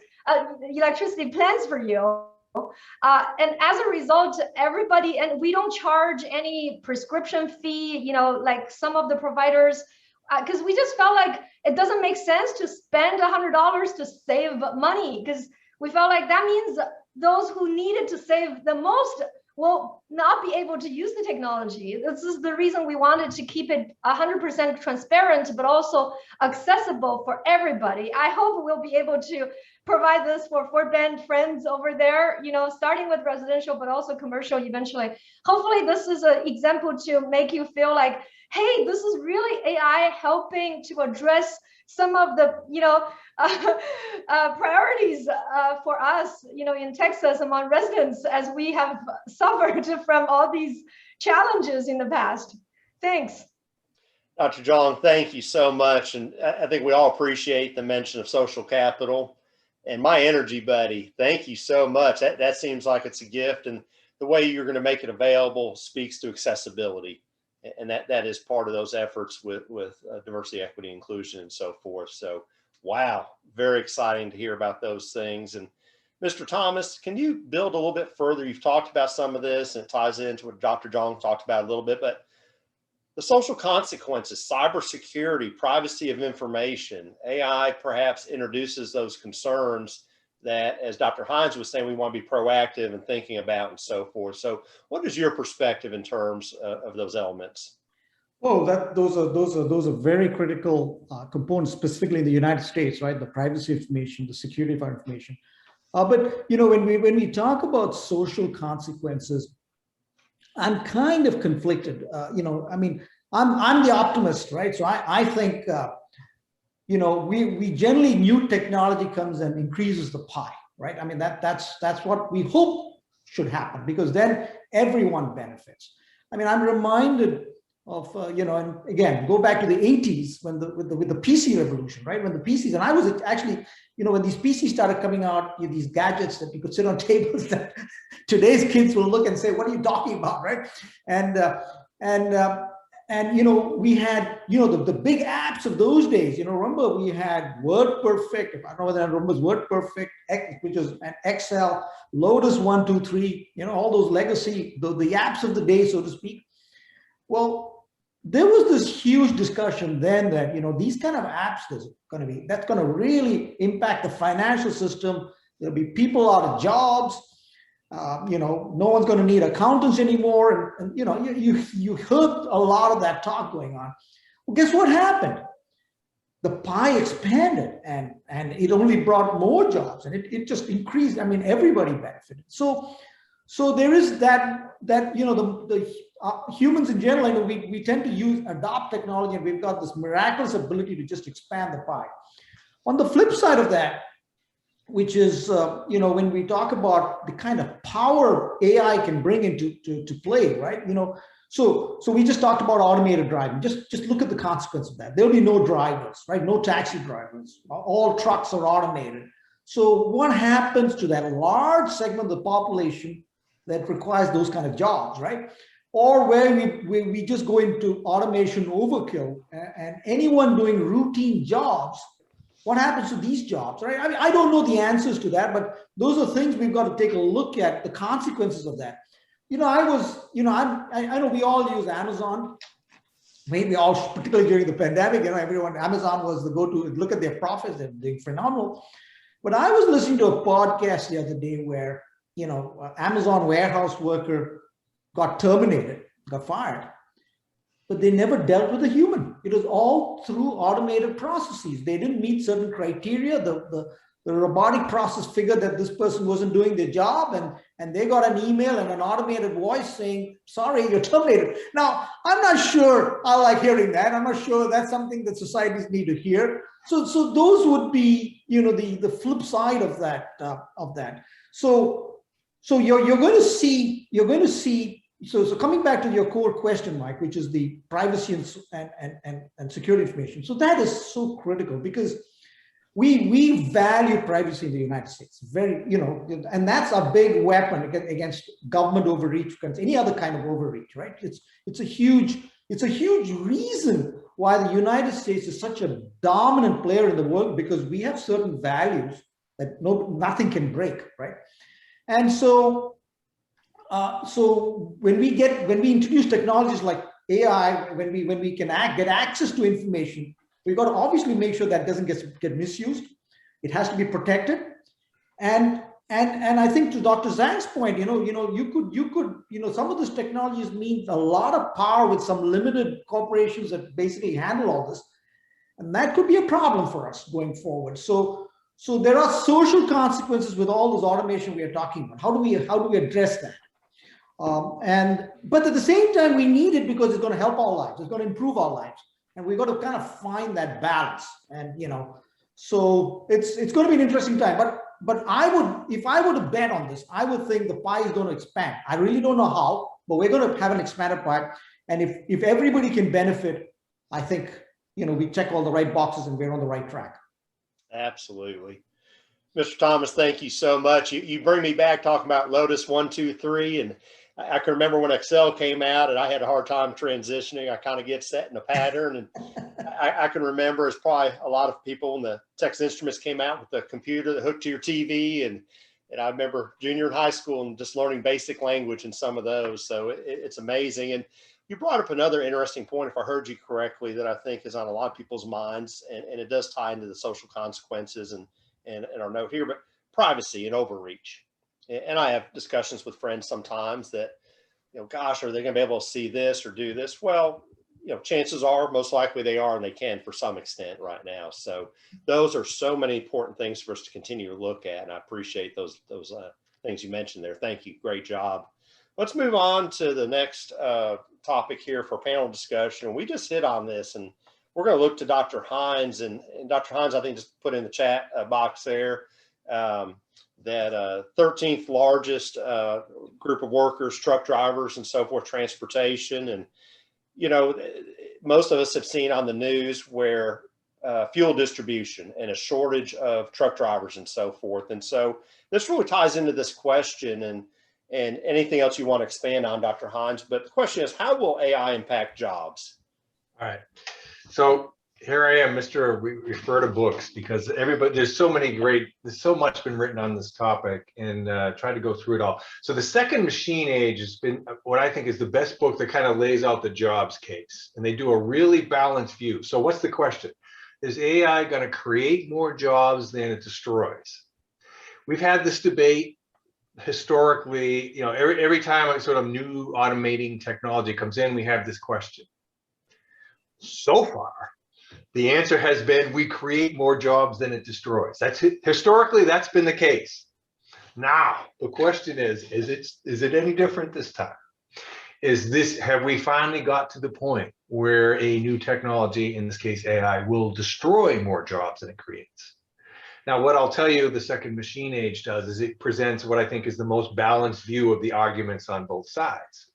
electricity plans for you. And as a result, everybody, and we don't charge any prescription fee, you know, like some of the providers, because we just felt like it doesn't make sense to spend $100 to save money, because we felt like that means those who needed to save the most will not be able to use the technology. This is the reason we wanted to keep it 100% transparent, but also accessible for everybody. I hope we'll be able to provide this for Fort Bend friends over there, you know, starting with residential, but also commercial eventually. Hopefully this is an example to make you feel like, hey, this is really AI helping to address some of the, you know, priorities for us, you know, in Texas among residents, as we have suffered from all these challenges in the past. Thanks. Dr. Zhang, thank you so much. And I think we all appreciate the mention of social capital. And My Energy Buddy, thank you so much. That seems like it's a gift. And the way you're going to make it available speaks to accessibility. And that is part of those efforts with diversity, equity, inclusion, and so forth. So, wow, very exciting to hear about those things. And Mr. Thomas, can you build a little bit further? You've talked about some of this, and it ties into what Dr. Zhang talked about a little bit, but the social consequences, cybersecurity, privacy of information, AI perhaps introduces those concerns that, as Dr. Hines was saying, we want to be proactive and thinking about and so forth. So what is your perspective in terms of those elements? Oh, those are very critical components, specifically in the United States, right? The privacy of information, the security of our information. But you know, when we talk about social consequences, I'm kind of conflicted. You know, I mean, I'm the optimist, right? So I think you know, we generally, new technology comes and increases the pie, right? I mean, that's what we hope should happen, because then everyone benefits. I mean, I'm reminded of you know, and again, go back to the 80s when with the PC revolution, right? When the PCs, and I was actually, you know, when these PCs started coming out, you know, these gadgets that you could sit on tables that today's kids will look and say, what are you talking about, right? And you know, we had, you know, the big apps of those days. You know, remember we had WordPerfect. If I don't know whether that remembers WordPerfect, which was an Excel, Lotus 1, 2, 3. You know, all those legacy, the apps of the day, so to speak. Well, there was this huge discussion then that, you know, these kind of apps, that's going to really impact the financial system. There'll be people out of jobs. You know, no one's going to need accountants anymore. And you know, you heard a lot of that talk going on. Well, guess what happened? The pie expanded, and it only brought more jobs, and it just increased. I mean, everybody benefited. So there is that you know, the humans in general, you know, we tend to adopt technology, and we've got this miraculous ability to just expand the pie. On the flip side of that, which is, you know, when we talk about the kind of power AI can bring into play, right? You know, So we just talked about automated driving. Just look at the consequence of that. There'll be no drivers, right? No taxi drivers. All trucks are automated. So what happens to that large segment of the population that requires those kind of jobs, right? Or where we just go into automation overkill, and anyone doing routine jobs, what happens to these jobs, right? I mean, I don't know the answers to that, but those are things we've got to take a look at, the consequences of that. I know we all use Amazon, maybe all, particularly during the pandemic, Amazon was the go-to. Look at their profits, they're doing phenomenal. But I was listening to a podcast the other day where, Amazon warehouse worker got terminated, got fired, but they never dealt with a human. It was all through automated processes. They didn't meet certain criteria. The robotic process figured that this person wasn't doing their job, and they got an email and an automated voice saying, sorry, you're terminated. Now, I'm not sure I like hearing that. I'm not sure that's something that societies need to hear. So those would be, the flip side of that. So you're going to see. So coming back to your core question, Mike, which is the privacy and security information. So that is so critical because we value privacy in the United States, and that's a big weapon against government overreach, against any other kind of overreach, right? It's a huge reason why the United States is such a dominant player in the world, because we have certain values that nothing can break, right? And so when we introduce technologies like AI, when we can get access to information, we've got to obviously make sure that doesn't get misused. It has to be protected. And I think to Dr. Zhang's point, you could some of this technologies mean a lot of power with some limited corporations that basically handle all this. And that could be a problem for us going forward. So there are social consequences with all this automation we are talking about. How do we address that? But at the same time, we need it because it's going to help our lives. It's going to improve our lives. And we've got to kind of find that balance. And, so it's going to be an interesting time. But if I were to bet on this, I would think the pie is going to expand. I really don't know how, but we're going to have an expanded pie. And if everybody can benefit, I think, we check all the right boxes and we're on the right track. Absolutely. Mr. Thomas, thank you so much. You bring me back talking about Lotus 1, 2, 3, and I can remember when Excel came out and I had a hard time transitioning. I kind of get set in a pattern, and I can remember, as probably a lot of people, when the Texas Instruments came out with the computer that hooked to your TV, and I remember junior in high school and just learning basic language in some of those. So it's amazing. And you brought up another interesting point, if I heard you correctly, that I think is on a lot of people's minds, and it does tie into the social consequences and our note here, but privacy and overreach. And I have discussions with friends sometimes that, gosh, are they going to be able to see this or do this? Well, chances are most likely they are, and they can for some extent right now. So those are so many important things for us to continue to look at. And I appreciate those things you mentioned there. Thank you. Great job. Let's move on to the next topic here for panel discussion. We just hit on this, and we're going to look to Dr. Hines, and Dr. Hines, I think, just put in the chat box there that 13th largest group of workers, truck drivers and so forth, transportation. And, most of us have seen on the news where fuel distribution and a shortage of truck drivers and so forth. And so this really ties into this question, and anything else you want to expand on, Dr. Hines. But the question is, how will AI impact jobs? All right. So here I am, we refer to books, because there's so much been written on this topic, and try to go through it all. So the second machine age has been what I think is the best book that kind of lays out the jobs case, and they do a really balanced view. So what's the question? Is AI going to create more jobs than it destroys? We've had this debate historically, every time a sort of new automating technology comes in, we have this question. So far, the answer has been we create more jobs than it destroys. Historically, that's been the case. Now, the question is it any different this time? Have we finally got to the point where a new technology, in this case AI, will destroy more jobs than it creates? Now, what I'll tell you the second machine age does is it presents what I think is the most balanced view of the arguments on both sides.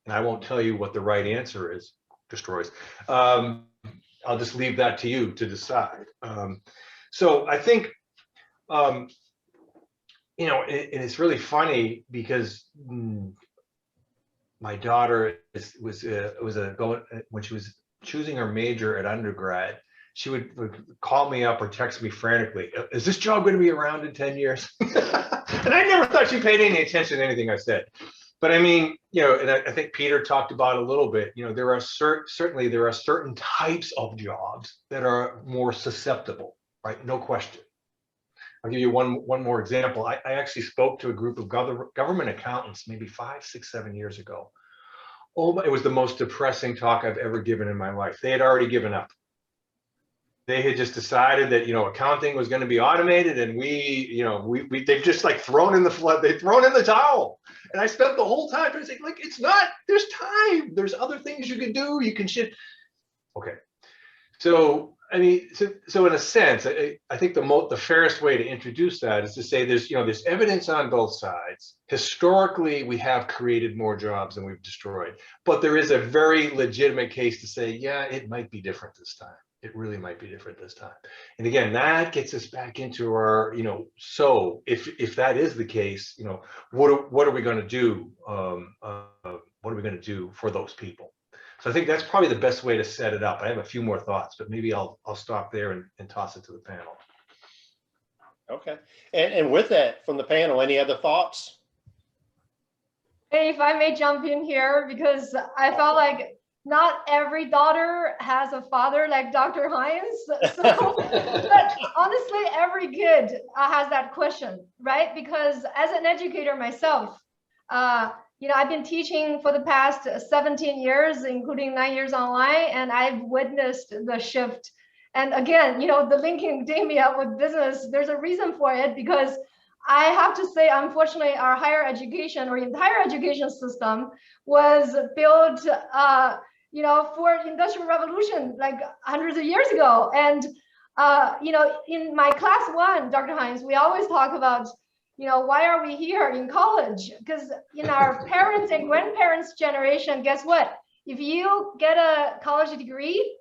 and I won't tell you what the right answer is, destroys. I'll just leave that to you to decide. So I think, you know, and it's really funny because my daughter when she was choosing her major at undergrad, she would call me up or text me frantically, is this job going to be around in 10 years? And I never thought she paid any attention to anything I said. But I mean, you know, and I think Peter talked about it a little bit, you know, there are certainly there are certain types of jobs that are more susceptible, right? No question. I'll give you one more example. I actually spoke to a group of government accountants maybe 5, 6, 7 years ago. Oh, it was the most depressing talk I've ever given in my life. They had already given up. They had just decided that, you know, accounting was going to be automated, and they've just like thrown in the towel. And I spent the whole time trying to say, like, it's not, there's time, there's other things you can do, you can shit. Okay. So, I mean, so in a sense, I think the fairest way to introduce that is to say there's evidence on both sides. Historically, we have created more jobs than we've destroyed, but there is a very legitimate case to say, yeah, it might be different this time. It really might be different this time. And again, that gets us back into our, you know, so if that is the case, you know, what are we going to do? What are we going to do for those people? So I think that's probably the best way to set it up. I have a few more thoughts, but maybe I'll stop there and toss it to the panel. Okay. And with that, from the panel, any other thoughts? Hey, if I may jump in here, because I felt like not every daughter has a father like Dr. Hines. So, but honestly, every kid has that question, right? Because as an educator myself, you know, I've been teaching for the past 17 years, including 9 years online, and I've witnessed the shift. And again, you know, the linking academia with business, there's a reason for it, because I have to say, unfortunately, our higher education or entire education system was built, you know, for industrial revolution, like hundreds of years ago. And, you know, in my class 1, Dr. Hines, we always talk about, you know, why are we here in college? Because in our parents' and grandparents' generation, guess what? If you get a college degree,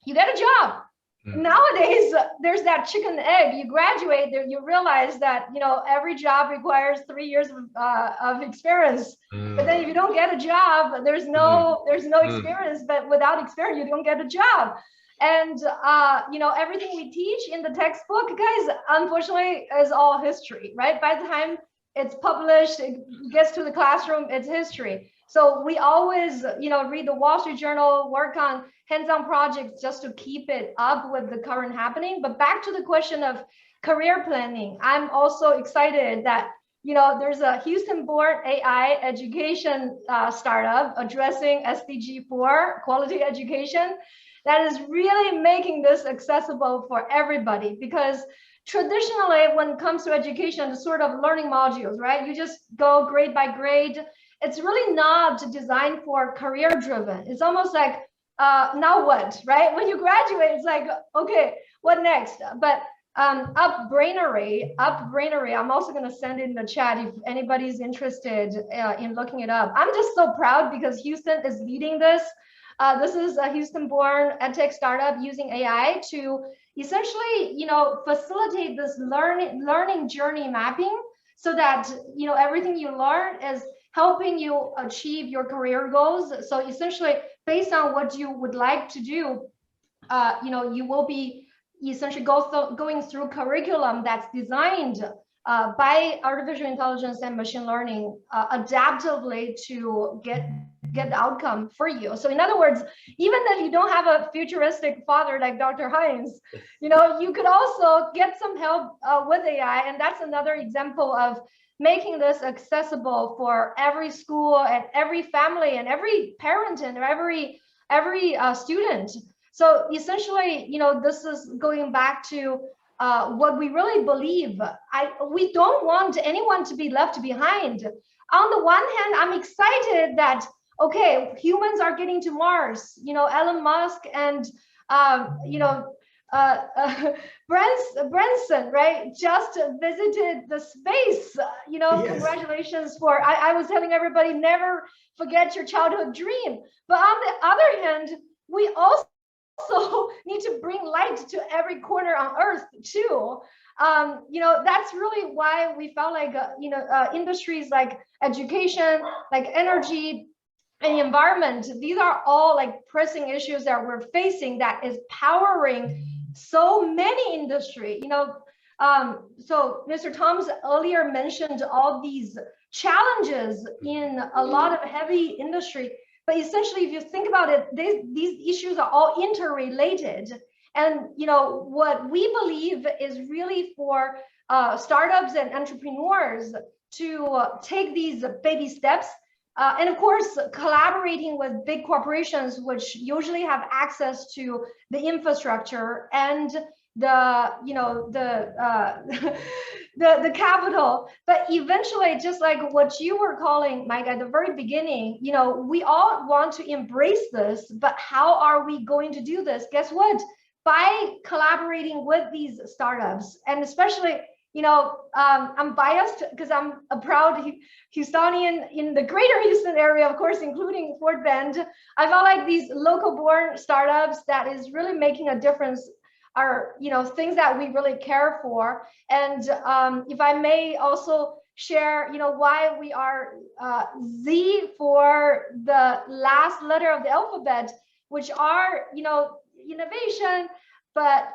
you get a job. Nowadays, there's that chicken egg. You graduate, you realize that, you know, every job requires 3 years of experience. But then if you don't get a job, there's no experience. But without experience, you don't get a job. And you know, everything we teach in the textbook, guys, unfortunately, is all history, right? By the time it's published, it gets to the classroom, it's history. So we always, you know, read the Wall Street Journal, work on hands-on projects just to keep it up with the current happening. But back to the question of career planning, I'm also excited that, you know, there's a Houston-born AI education startup addressing SDG 4, quality education, that is really making this accessible for everybody. Because traditionally, when it comes to education, the sort of learning modules, right? You just go grade by grade. It's really not designed for career driven. It's almost like, now what, right? When you graduate, it's like, okay, what next? But Upbrainery, I'm also going to send it in the chat if anybody's interested in looking it up. I'm just so proud because Houston is leading this. This is a Houston-born edtech startup using AI to essentially, you know, facilitate this learning journey mapping, so that, you know, everything you learn is helping you achieve your career goals. So essentially, based on what you would like to do, you know, you will be essentially going through curriculum that's designed by artificial intelligence and machine learning adaptively to get the outcome for you. So in other words, even if you don't have a futuristic father like Dr. Hines, you know, you could also get some help with AI. And that's another example of making this accessible for every school and every family and every parent and every student. So essentially, you know, this is going back to what we really believe. We don't want anyone to be left behind. On the one hand, I'm excited that, okay, humans are getting to Mars. You know, Elon Musk and, you know, Branson, right, just visited the space. Yes. Congratulations for, I was telling everybody, never forget your childhood dream. But on the other hand, we also need to bring light to every corner on earth too. That's really why we felt like, industries like education, like energy, and the environment, these are all like pressing issues that we're facing that is powering so many industry. So Mr. Thomas earlier mentioned all these challenges in a lot of heavy industry, but essentially, if you think about it, these issues are all interrelated. And what we believe is really for startups and entrepreneurs to take these baby steps. And of course, collaborating with big corporations, which usually have access to the infrastructure and the the capital. But eventually, just like what you were calling, Mike, at the very beginning, we all want to embrace this, but how are we going to do this? Guess what? By collaborating with these startups, and especially, I'm biased because I'm a proud Houstonian in the greater Houston area, of course, including Fort Bend. I felt like these local born startups that is really making a difference are, things that we really care for. And if I may also share, why we are Z for the last letter of the alphabet, which are, innovation, but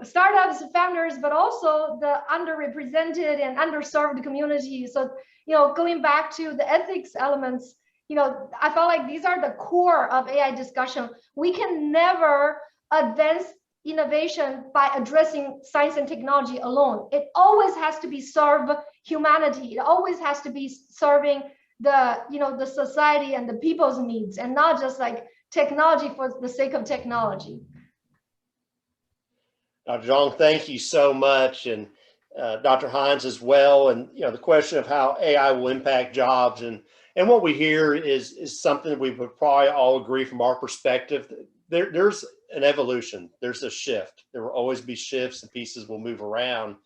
startups, founders, but also the underrepresented and underserved community. So going back to the ethics elements, I felt like these are the core of AI discussion. We can never advance innovation by addressing science and technology alone. It always has to be serve humanity. It always has to be serving the society and the people's needs, and not just like technology for the sake of technology. Dr. Zhang, thank you so much, and Dr. Hines as well. And the question of how AI will impact jobs, and what we hear is something that we would probably all agree from our perspective. There's an evolution. There's a shift. There will always be shifts, and pieces will move around.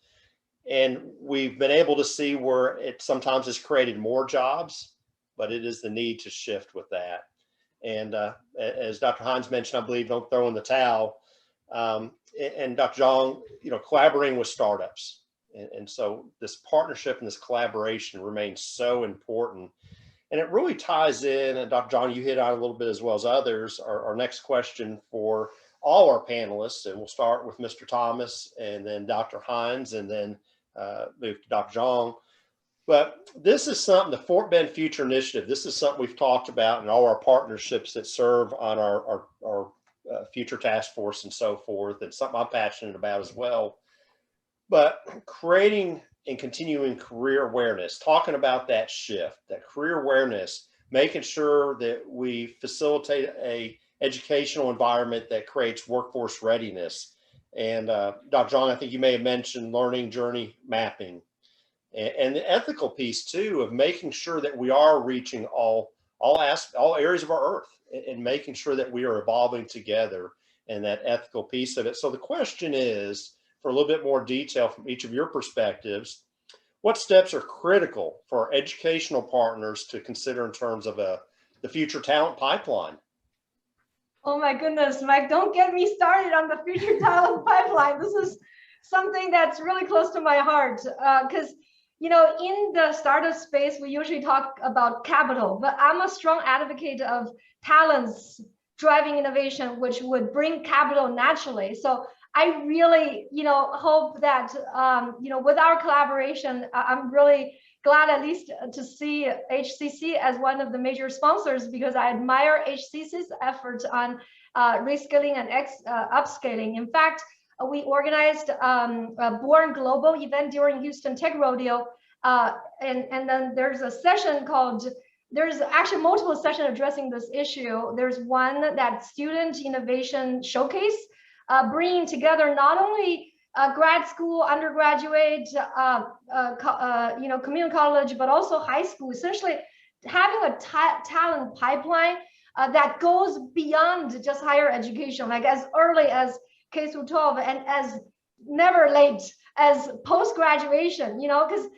And we've been able to see where it sometimes has created more jobs, but it is the need to shift with that. And as Dr. Hines mentioned, I believe, don't throw in the towel. And Dr. Zhang, collaborating with startups. And so this partnership and this collaboration remains so important. And it really ties in, and Dr. Zhang, you hit on a little bit as well as others, our next question for all our panelists. And we'll start with Mr. Thomas and then Dr. Hines, and then move to Dr. Zhang. But this is something, the Fort Bend Future Initiative, this is something we've talked about in all our partnerships that serve on our future task force and so forth. It's something I'm passionate about as well. But creating and continuing career awareness, talking about that shift, that career awareness, making sure that we facilitate a educational environment that creates workforce readiness. And Dr. Zhang, I think you may have mentioned learning journey mapping, and the ethical piece too, of making sure that we are reaching all areas of our earth, and making sure that we are evolving together, and that ethical piece of it. So the question is, for a little bit more detail from each of your perspectives, what steps are critical for our educational partners to consider in terms of the future talent pipeline? Oh my goodness, Mike, don't get me started on the future talent pipeline. This is something that's really close to my heart, because in the startup space, we usually talk about capital, but I'm a strong advocate of talents driving innovation, which would bring capital naturally. So I really, hope that, with our collaboration, I'm really glad at least to see HCC as one of the major sponsors, because I admire HCC's efforts on reskilling and upscaling. In fact, we organized a Born Global event during Houston Tech Rodeo. And then there's a session there's actually multiple sessions addressing this issue. There's one that Student Innovation Showcase, bringing together not only grad school, undergraduate, community college, but also high school, essentially having a talent pipeline that goes beyond just higher education, like as early as K through 12 and as never late as post-graduation, because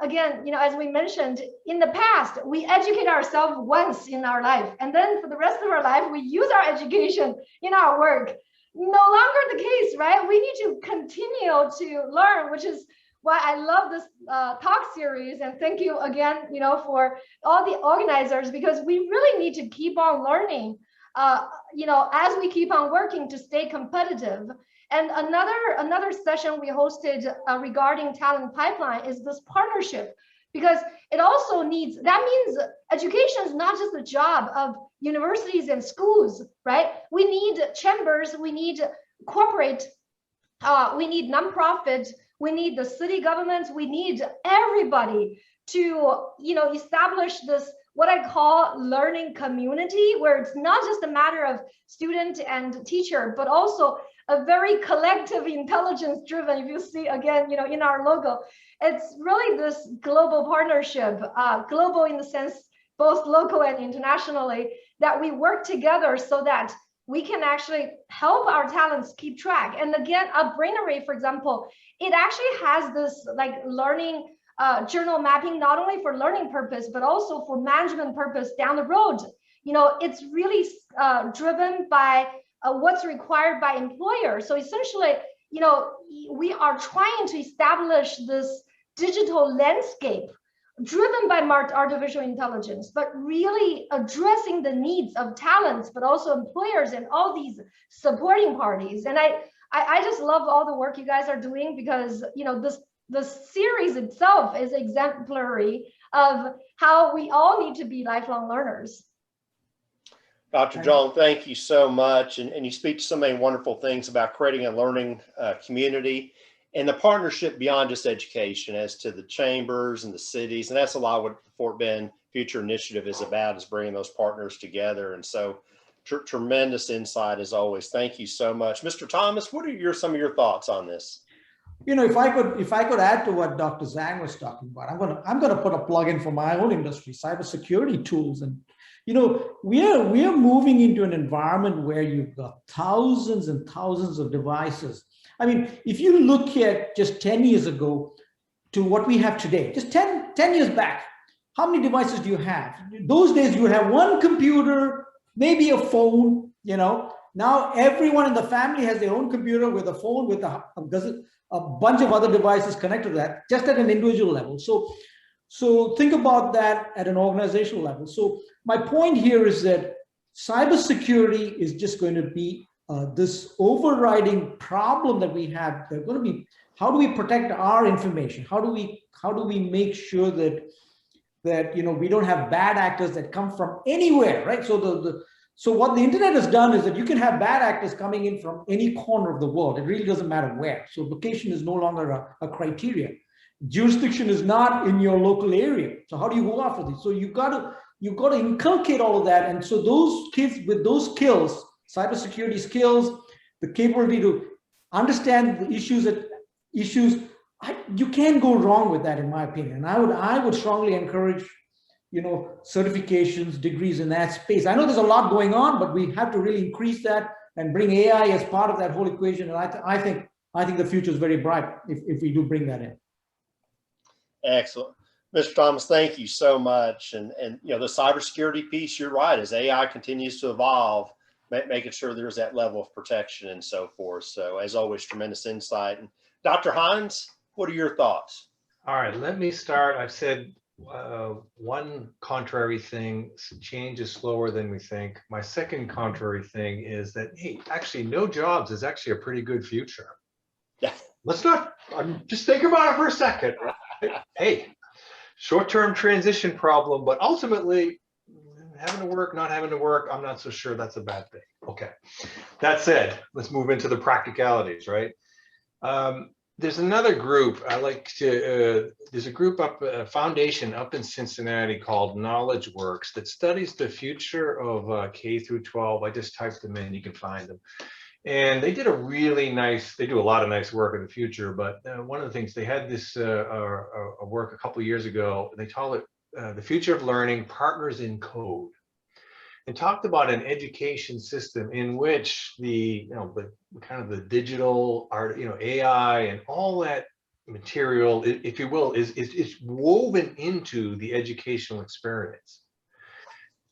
again, as we mentioned, in the past, we educate ourselves once in our life, and then for the rest of our life, we use our education in our work. No longer the case, right? We need to continue to learn, which is why I love this talk series. And thank you again, for all the organizers, because we really need to keep on learning, as we keep on working to stay competitive. And another session we hosted regarding talent pipeline is this partnership, because it also needs, that means education is not just the job of universities and schools, right? We need chambers, we need corporate, we need nonprofit, we need the city governments, we need everybody to, establish this, what I call learning community, where it's not just a matter of student and teacher, but also a very collective intelligence driven, if you see again, in our logo, it's really this global partnership, global in the sense, both local and internationally, that we work together so that we can actually help our talents keep track. And again, Brainery, for example, it actually has this like learning journal mapping, not only for learning purpose, but also for management purpose down the road. It's really driven by what's required by employers. So essentially, we are trying to establish this digital landscape driven by artificial intelligence, but really addressing the needs of talents, but also employers and all these supporting parties. And I just love all the work you guys are doing, because the series itself is exemplary of how we all need to be lifelong learners. Dr. Zhang, thank you so much. And you speak to so many wonderful things about creating a learning community and the partnership beyond just education as to the chambers and the cities. And that's a lot of what the Fort Bend Future Initiative is about, is bringing those partners together. And so tremendous insight as always. Thank you so much. Mr. Thomas, what are some of your thoughts on this? If I could add to what Dr. Zhang was talking about, I'm gonna put a plug in for my own industry, cybersecurity tools. And we are moving into an environment where you've got thousands and thousands of devices. I mean, if you look at just 10 years ago to what we have today, just 10 years back, how many devices do you have? Those days you would have one computer, maybe a phone, Now everyone in the family has their own computer with a phone, with a bunch of other devices connected to that, just at an individual level. So think about that at an organizational level. So my point here is that cybersecurity is just going to be this overriding problem that we have. They're going to be, how do we protect our information? How do we make sure that we don't have bad actors that come from anywhere, right? So what the internet has done is that you can have bad actors coming in from any corner of the world. It really doesn't matter where. So location is no longer a criteria. Jurisdiction is not in your local area. So how do you go after this? So you've got to inculcate all of that. And so those kids with those skills, cybersecurity skills, the capability to understand the issues, you can't go wrong with that, in my opinion. And I would strongly encourage certifications, degrees in that space. I know there's a lot going on, but we have to really increase that and bring AI as part of that whole equation. And I think the future is very bright if we do bring that in. Excellent. Mr. Thomas, thank you so much. And the cybersecurity piece, you're right, as AI continues to evolve, making sure there's that level of protection and so forth. So as always, tremendous insight. And Dr. Hines, what are your thoughts? All right, let me start. I've said one contrary thing, change is slower than we think. My second contrary thing is that, hey, actually no jobs is actually a pretty good future. Yeah. Let's not, just think about it for a second. Right? Hey, short-term transition problem, but ultimately having to work, not having to work, I'm not so sure that's a bad thing. Okay, that said, let's move into the practicalities, right? There's another group I like to, there's a group a foundation up in Cincinnati called Knowledge Works that studies the future of K through 12. I just typed them in, you can find them. And they did a really nice, they do a lot of nice work in the future, but one of the things, they had this work a couple of years ago, they call it The Future of Learning, Partners in Code. and talked about an education system in which the kind of the digital art, AI and all that material, if you will, is woven into the educational experience.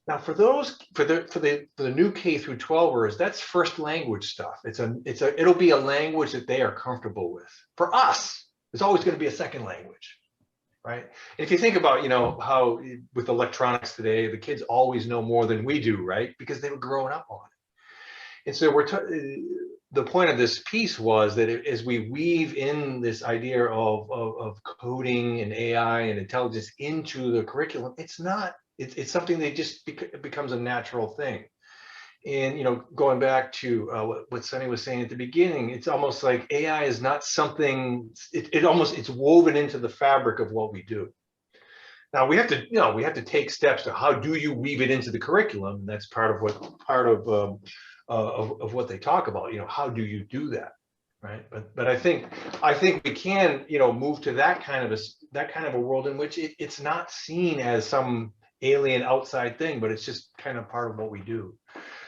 Now, for the new K through 12ers, that's first language stuff. It'll be a language that they are comfortable with. For us, it's always going to be a second language, right? And if you think about, how with electronics today, the kids always know more than we do, right? Because they were growing up on it. And so the point of this piece was that as we weave in this idea of coding and AI and intelligence into the curriculum, it's something that just becomes a natural thing. And going back to what Sunny was saying at the beginning, it's almost like AI is not something. It's woven into the fabric of what we do. Now we have to take steps to how do you weave it into the curriculum, and that's part of what they talk about. How do you do that, right? But I think we can move to that kind of a world in which it's not seen as some alien outside thing, but it's just kind of part of what we do.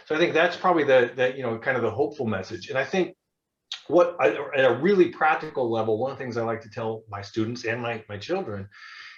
So I think that's probably kind of the hopeful message. And I think at a really practical level, one of the things I like to tell my students and my children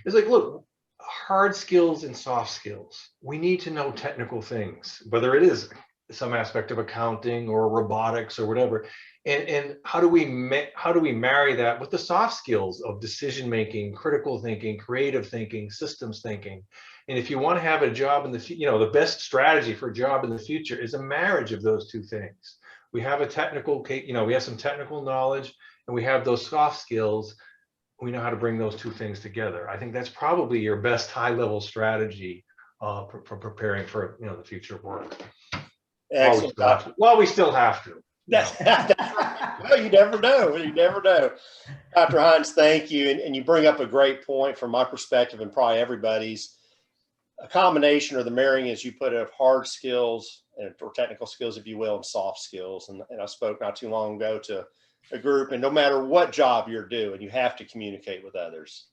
is like, look, hard skills and soft skills. We need to know technical things, whether it is some aspect of accounting or robotics or whatever. And how do we marry that with the soft skills of decision making, critical thinking, creative thinking, systems thinking? And if you want to have a job in the best strategy for a job in the future is a marriage of those two things. We have we have some technical knowledge, and we have those soft skills. We know how to bring those two things together. I think that's probably your best high-level strategy for preparing for the future of work. Excellent. Well, we still have to. Well, you never know. You never know. Dr. Hines, thank you. And you bring up a great point from my perspective and probably everybody's. A combination or the marrying, as you put it, of hard skills or technical skills, if you will, and soft skills. And I spoke not too long ago to a group, and no matter what job you're doing, you have to communicate with others.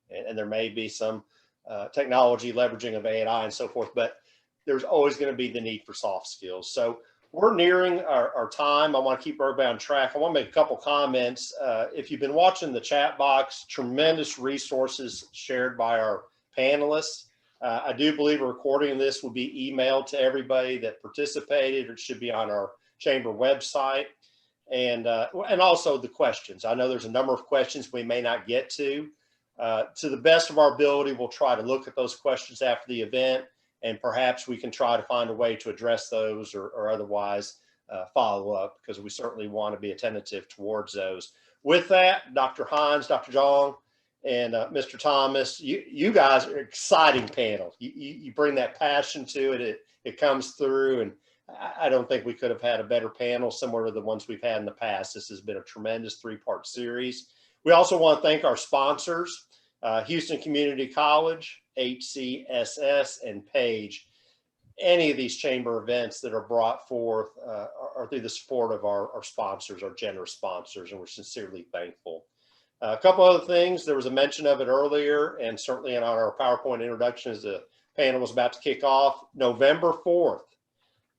And there may be some technology leveraging of AI and so forth, but there's always going to be the need for soft skills. So we're nearing our time. I want to keep everybody on track. I want to make a couple comments. If you've been watching the chat box, tremendous resources shared by our panelists. I do believe a recording of this will be emailed to everybody that participated. It should be on our chamber website, and also the questions. I know there's a number of questions we may not get to. To the best of our ability, we'll try to look at those questions after the event, and perhaps we can try to find a way to address those or otherwise follow up, because we certainly want to be attentive towards those. With that, Dr. Hines, Dr. Zhang, and Mr. Thomas, you guys are an exciting panel. You bring that passion to it. It comes through, and I don't think we could have had a better panel similar to the ones we've had in the past. This has been a tremendous 3-part series. We also want to thank our sponsors, Houston Community College, HCSS, and Page. Any of these chamber events that are brought forth are through the support of our sponsors, our generous sponsors, and we're sincerely thankful. A couple other things. There was a mention of it earlier, and certainly in our PowerPoint introduction as the panel was about to kick off. November 4th,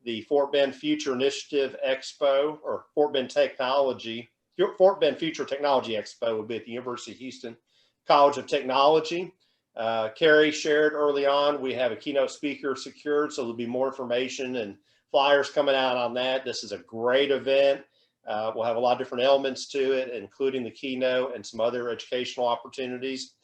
the Fort Bend Future Initiative Expo, or Fort Bend Future Technology Expo, will be at the University of Houston College of Technology. Carrie shared early on, we have a keynote speaker secured, so there'll be more information and flyers coming out on that. This is a great event. We'll have a lot of different elements to it, including the keynote and some other educational opportunities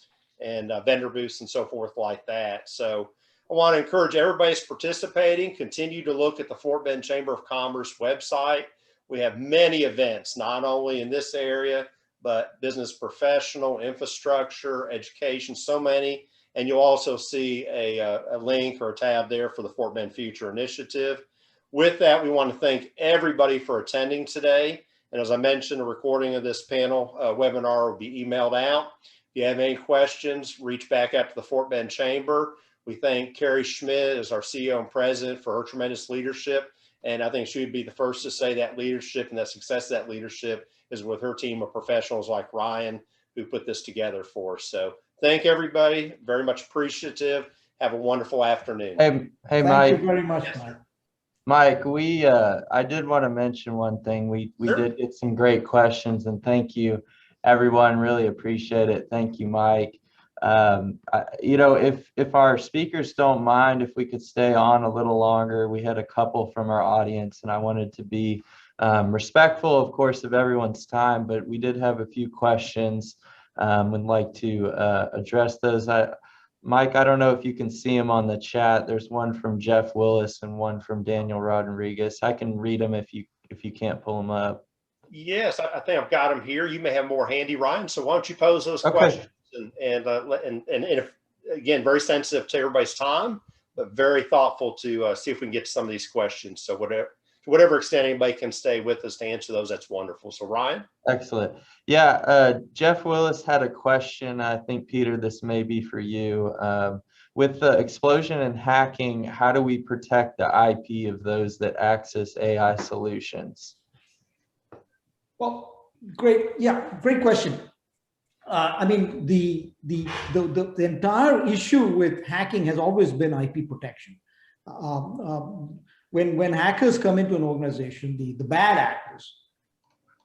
and vendor booths and so forth like that. So I want to encourage everybody who's participating, continue to look at the Fort Bend Chamber of Commerce website. We have many events, not only in this area, but business professional, infrastructure, education, so many. And you'll also see a link or a tab there for the Fort Bend Future Initiative. With that, we want to thank everybody for attending today. And as I mentioned, a recording of this panel webinar will be emailed out. If you have any questions, reach back out to the Fort Bend Chamber. We thank Carrie Schmidt as our CEO and president for her tremendous leadership. And I think she would be the first to say that leadership and that success of that leadership is with her team of professionals like Ryan, who put this together for us. So thank everybody, very much appreciative. Have a wonderful afternoon. Hey, Thank Mike. you very much, Mike. Mike, I did want to mention one thing. We Sure. did get some great questions, and thank you, everyone. Really appreciate it. Thank you, Mike. If our speakers don't mind, if we could stay on a little longer, we had a couple from our audience, and I wanted to be respectful, of course, of everyone's time, but we did have a few questions. Would like to address those. Mike, I don't know if you can see them on the chat. There's one from Jeff Willis and one from Daniel Rodriguez. I can read them if you can't pull them up. Yes, I think I've got them here. You may have more handy, Ryan. So why don't you pose those Okay. questions? And if, again, very sensitive to everybody's time, but very thoughtful to see if we can get to some of these questions. So to whatever extent anybody can stay with us to answer those, that's wonderful. So Ryan. Excellent. Yeah, Jeff Willis had a question. I think, Peter, this may be for you. With the explosion in hacking, how do we protect the IP of those that access AI solutions? Well, great question. I mean, the entire issue with hacking has always been IP protection. When hackers come into an organization, the bad actors,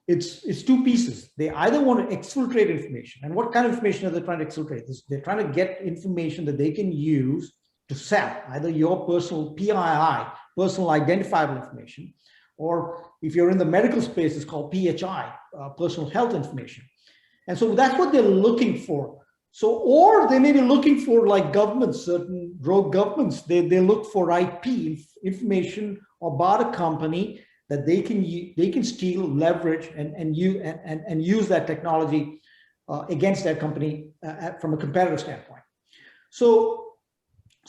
it's two pieces. They either want to exfiltrate information, and what kind of information are they trying to exfiltrate? They're trying to get information that they can use to sell, either your personal PII, personal identifiable information, or if you're in the medical space, it's called PHI, personal health information. And so that's what they're looking for. So, or they may be looking for, like governments, certain rogue governments, they look for IP information about a company that they can steal, leverage, and use that technology against that company from a competitive standpoint. So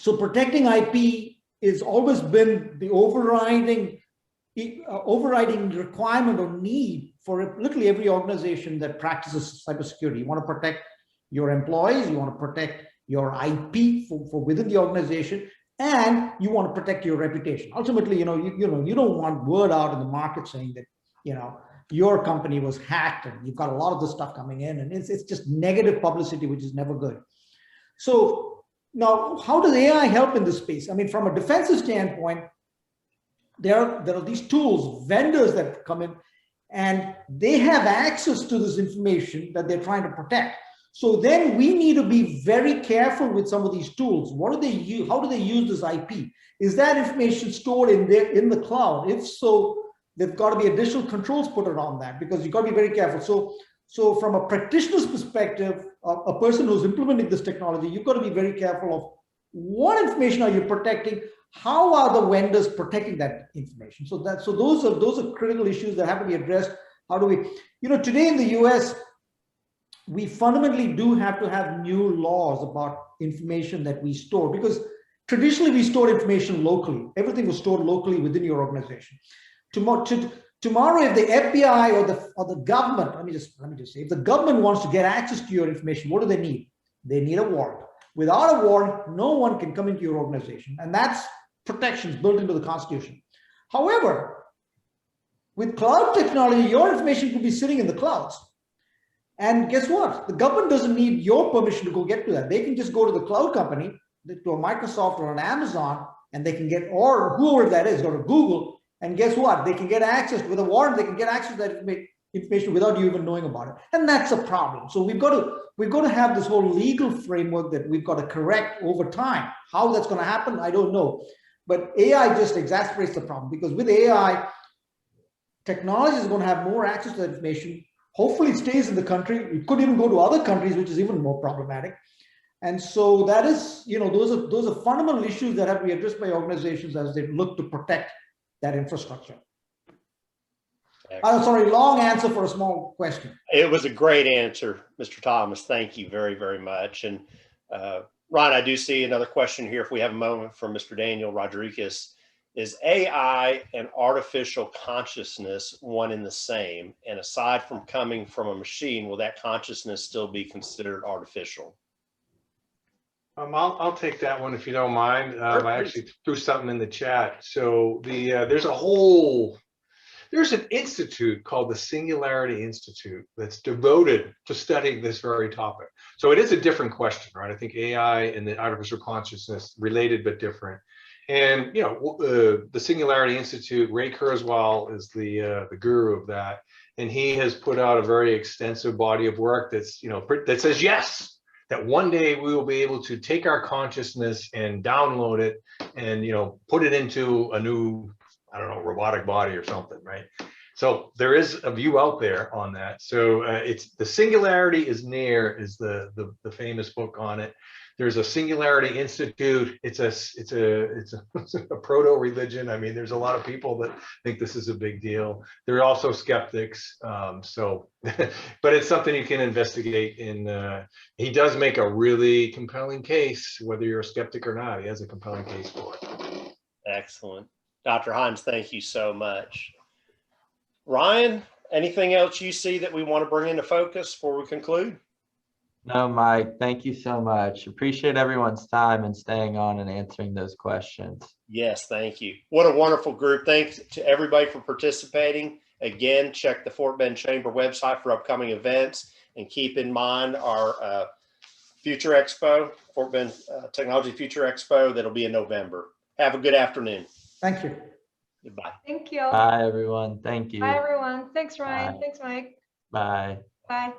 protecting IP has always been the overriding requirement or need for literally every organization that practices cybersecurity. You want to protect your employees, you want to protect your IP for within the organization, and you want to protect your reputation. Ultimately, you don't want word out in the market saying that your company was hacked and you've got a lot of this stuff coming in, and it's just negative publicity, which is never good. So now, how does AI help in this space? I mean, from a defensive standpoint, there are these tools, vendors that come in, and they have access to this information that they're trying to protect. So then we need to be very careful with some of these tools. What do they use? How do they use this IP? Is that information stored in the cloud? If so, there's got to be additional controls put around that, because you've got to be very careful. So from a practitioner's perspective, a person who's implementing this technology, you've got to be very careful of what information are you protecting? How are the vendors protecting that information? So those are critical issues that have to be addressed. How do we, today in the US, we fundamentally do have to have new laws about information that we store, because traditionally we stored information locally. Everything was stored locally within your organization. Tomorrow, if the FBI or the government, let me just say, if the government wants to get access to your information, what do they need? They need a warrant. Without a warrant, no one can come into your organization, and that's protections built into the Constitution. However, with cloud technology, your information could be sitting in the clouds. And guess what? The government doesn't need your permission to go get to that. They can just go to the cloud company, to a Microsoft or an Amazon, and they can get, or whoever that is, go to Google, and guess what? They can get access with a warrant. They can get access to that information without you even knowing about it, and that's a problem. So we've got to have this whole legal framework that we've got to correct over time. How that's going to happen, I don't know. But AI just exacerbates the problem, because with AI, technology is going to have more access to that information. Hopefully it stays in the country. It could even go to other countries, which is even more problematic. And so that is, those are fundamental issues that have to be addressed by organizations as they look to protect that infrastructure. I'm sorry, long answer for a small question. It was a great answer, Mr. Thomas. Thank you very, very much. And Ron, I do see another question here, if we have a moment, from Mr. Daniel Rodriguez. Is AI and artificial consciousness one and the same? And aside from coming from a machine, will that consciousness still be considered artificial? I'll take that one if you don't mind. I actually threw something in the chat. So there's a whole There's an institute called the Singularity Institute that's devoted to studying this very topic. So it is a different question, right? I think AI and the artificial consciousness related but different. And you know, the Singularity Institute, Ray Kurzweil is the guru of that, and he has put out a very extensive body of work that's, you know, that says yes, that one day we will be able to take our consciousness and download it and, you know, put it into a new, I don't know, robotic body or something, right? So there is a view out there on that. So it's The Singularity is Near is the famous book on it. There's a Singularity Institute. It's a proto religion. I mean, there's a lot of people that think this is a big deal. There are also skeptics. But it's something you can investigate. He does make a really compelling case, whether you're a skeptic or not. He has a compelling case for it. Excellent. Dr. Hines, thank you so much. Ryan, anything else you see that we want to bring into focus before we conclude? No, Mike, thank you so much. Appreciate everyone's time and staying on and answering those questions. Yes, thank you. What a wonderful group. Thanks to everybody for participating. Again, check the Fort Bend Chamber website for upcoming events, and keep in mind our Future Expo, Fort Bend Technology Future Expo, that'll be in November. Have a good afternoon. Thank you. Goodbye. Thank you. Bye, everyone. Thank you. Bye, everyone. Thanks, Ryan. Bye. Thanks, Mike. Bye. Bye.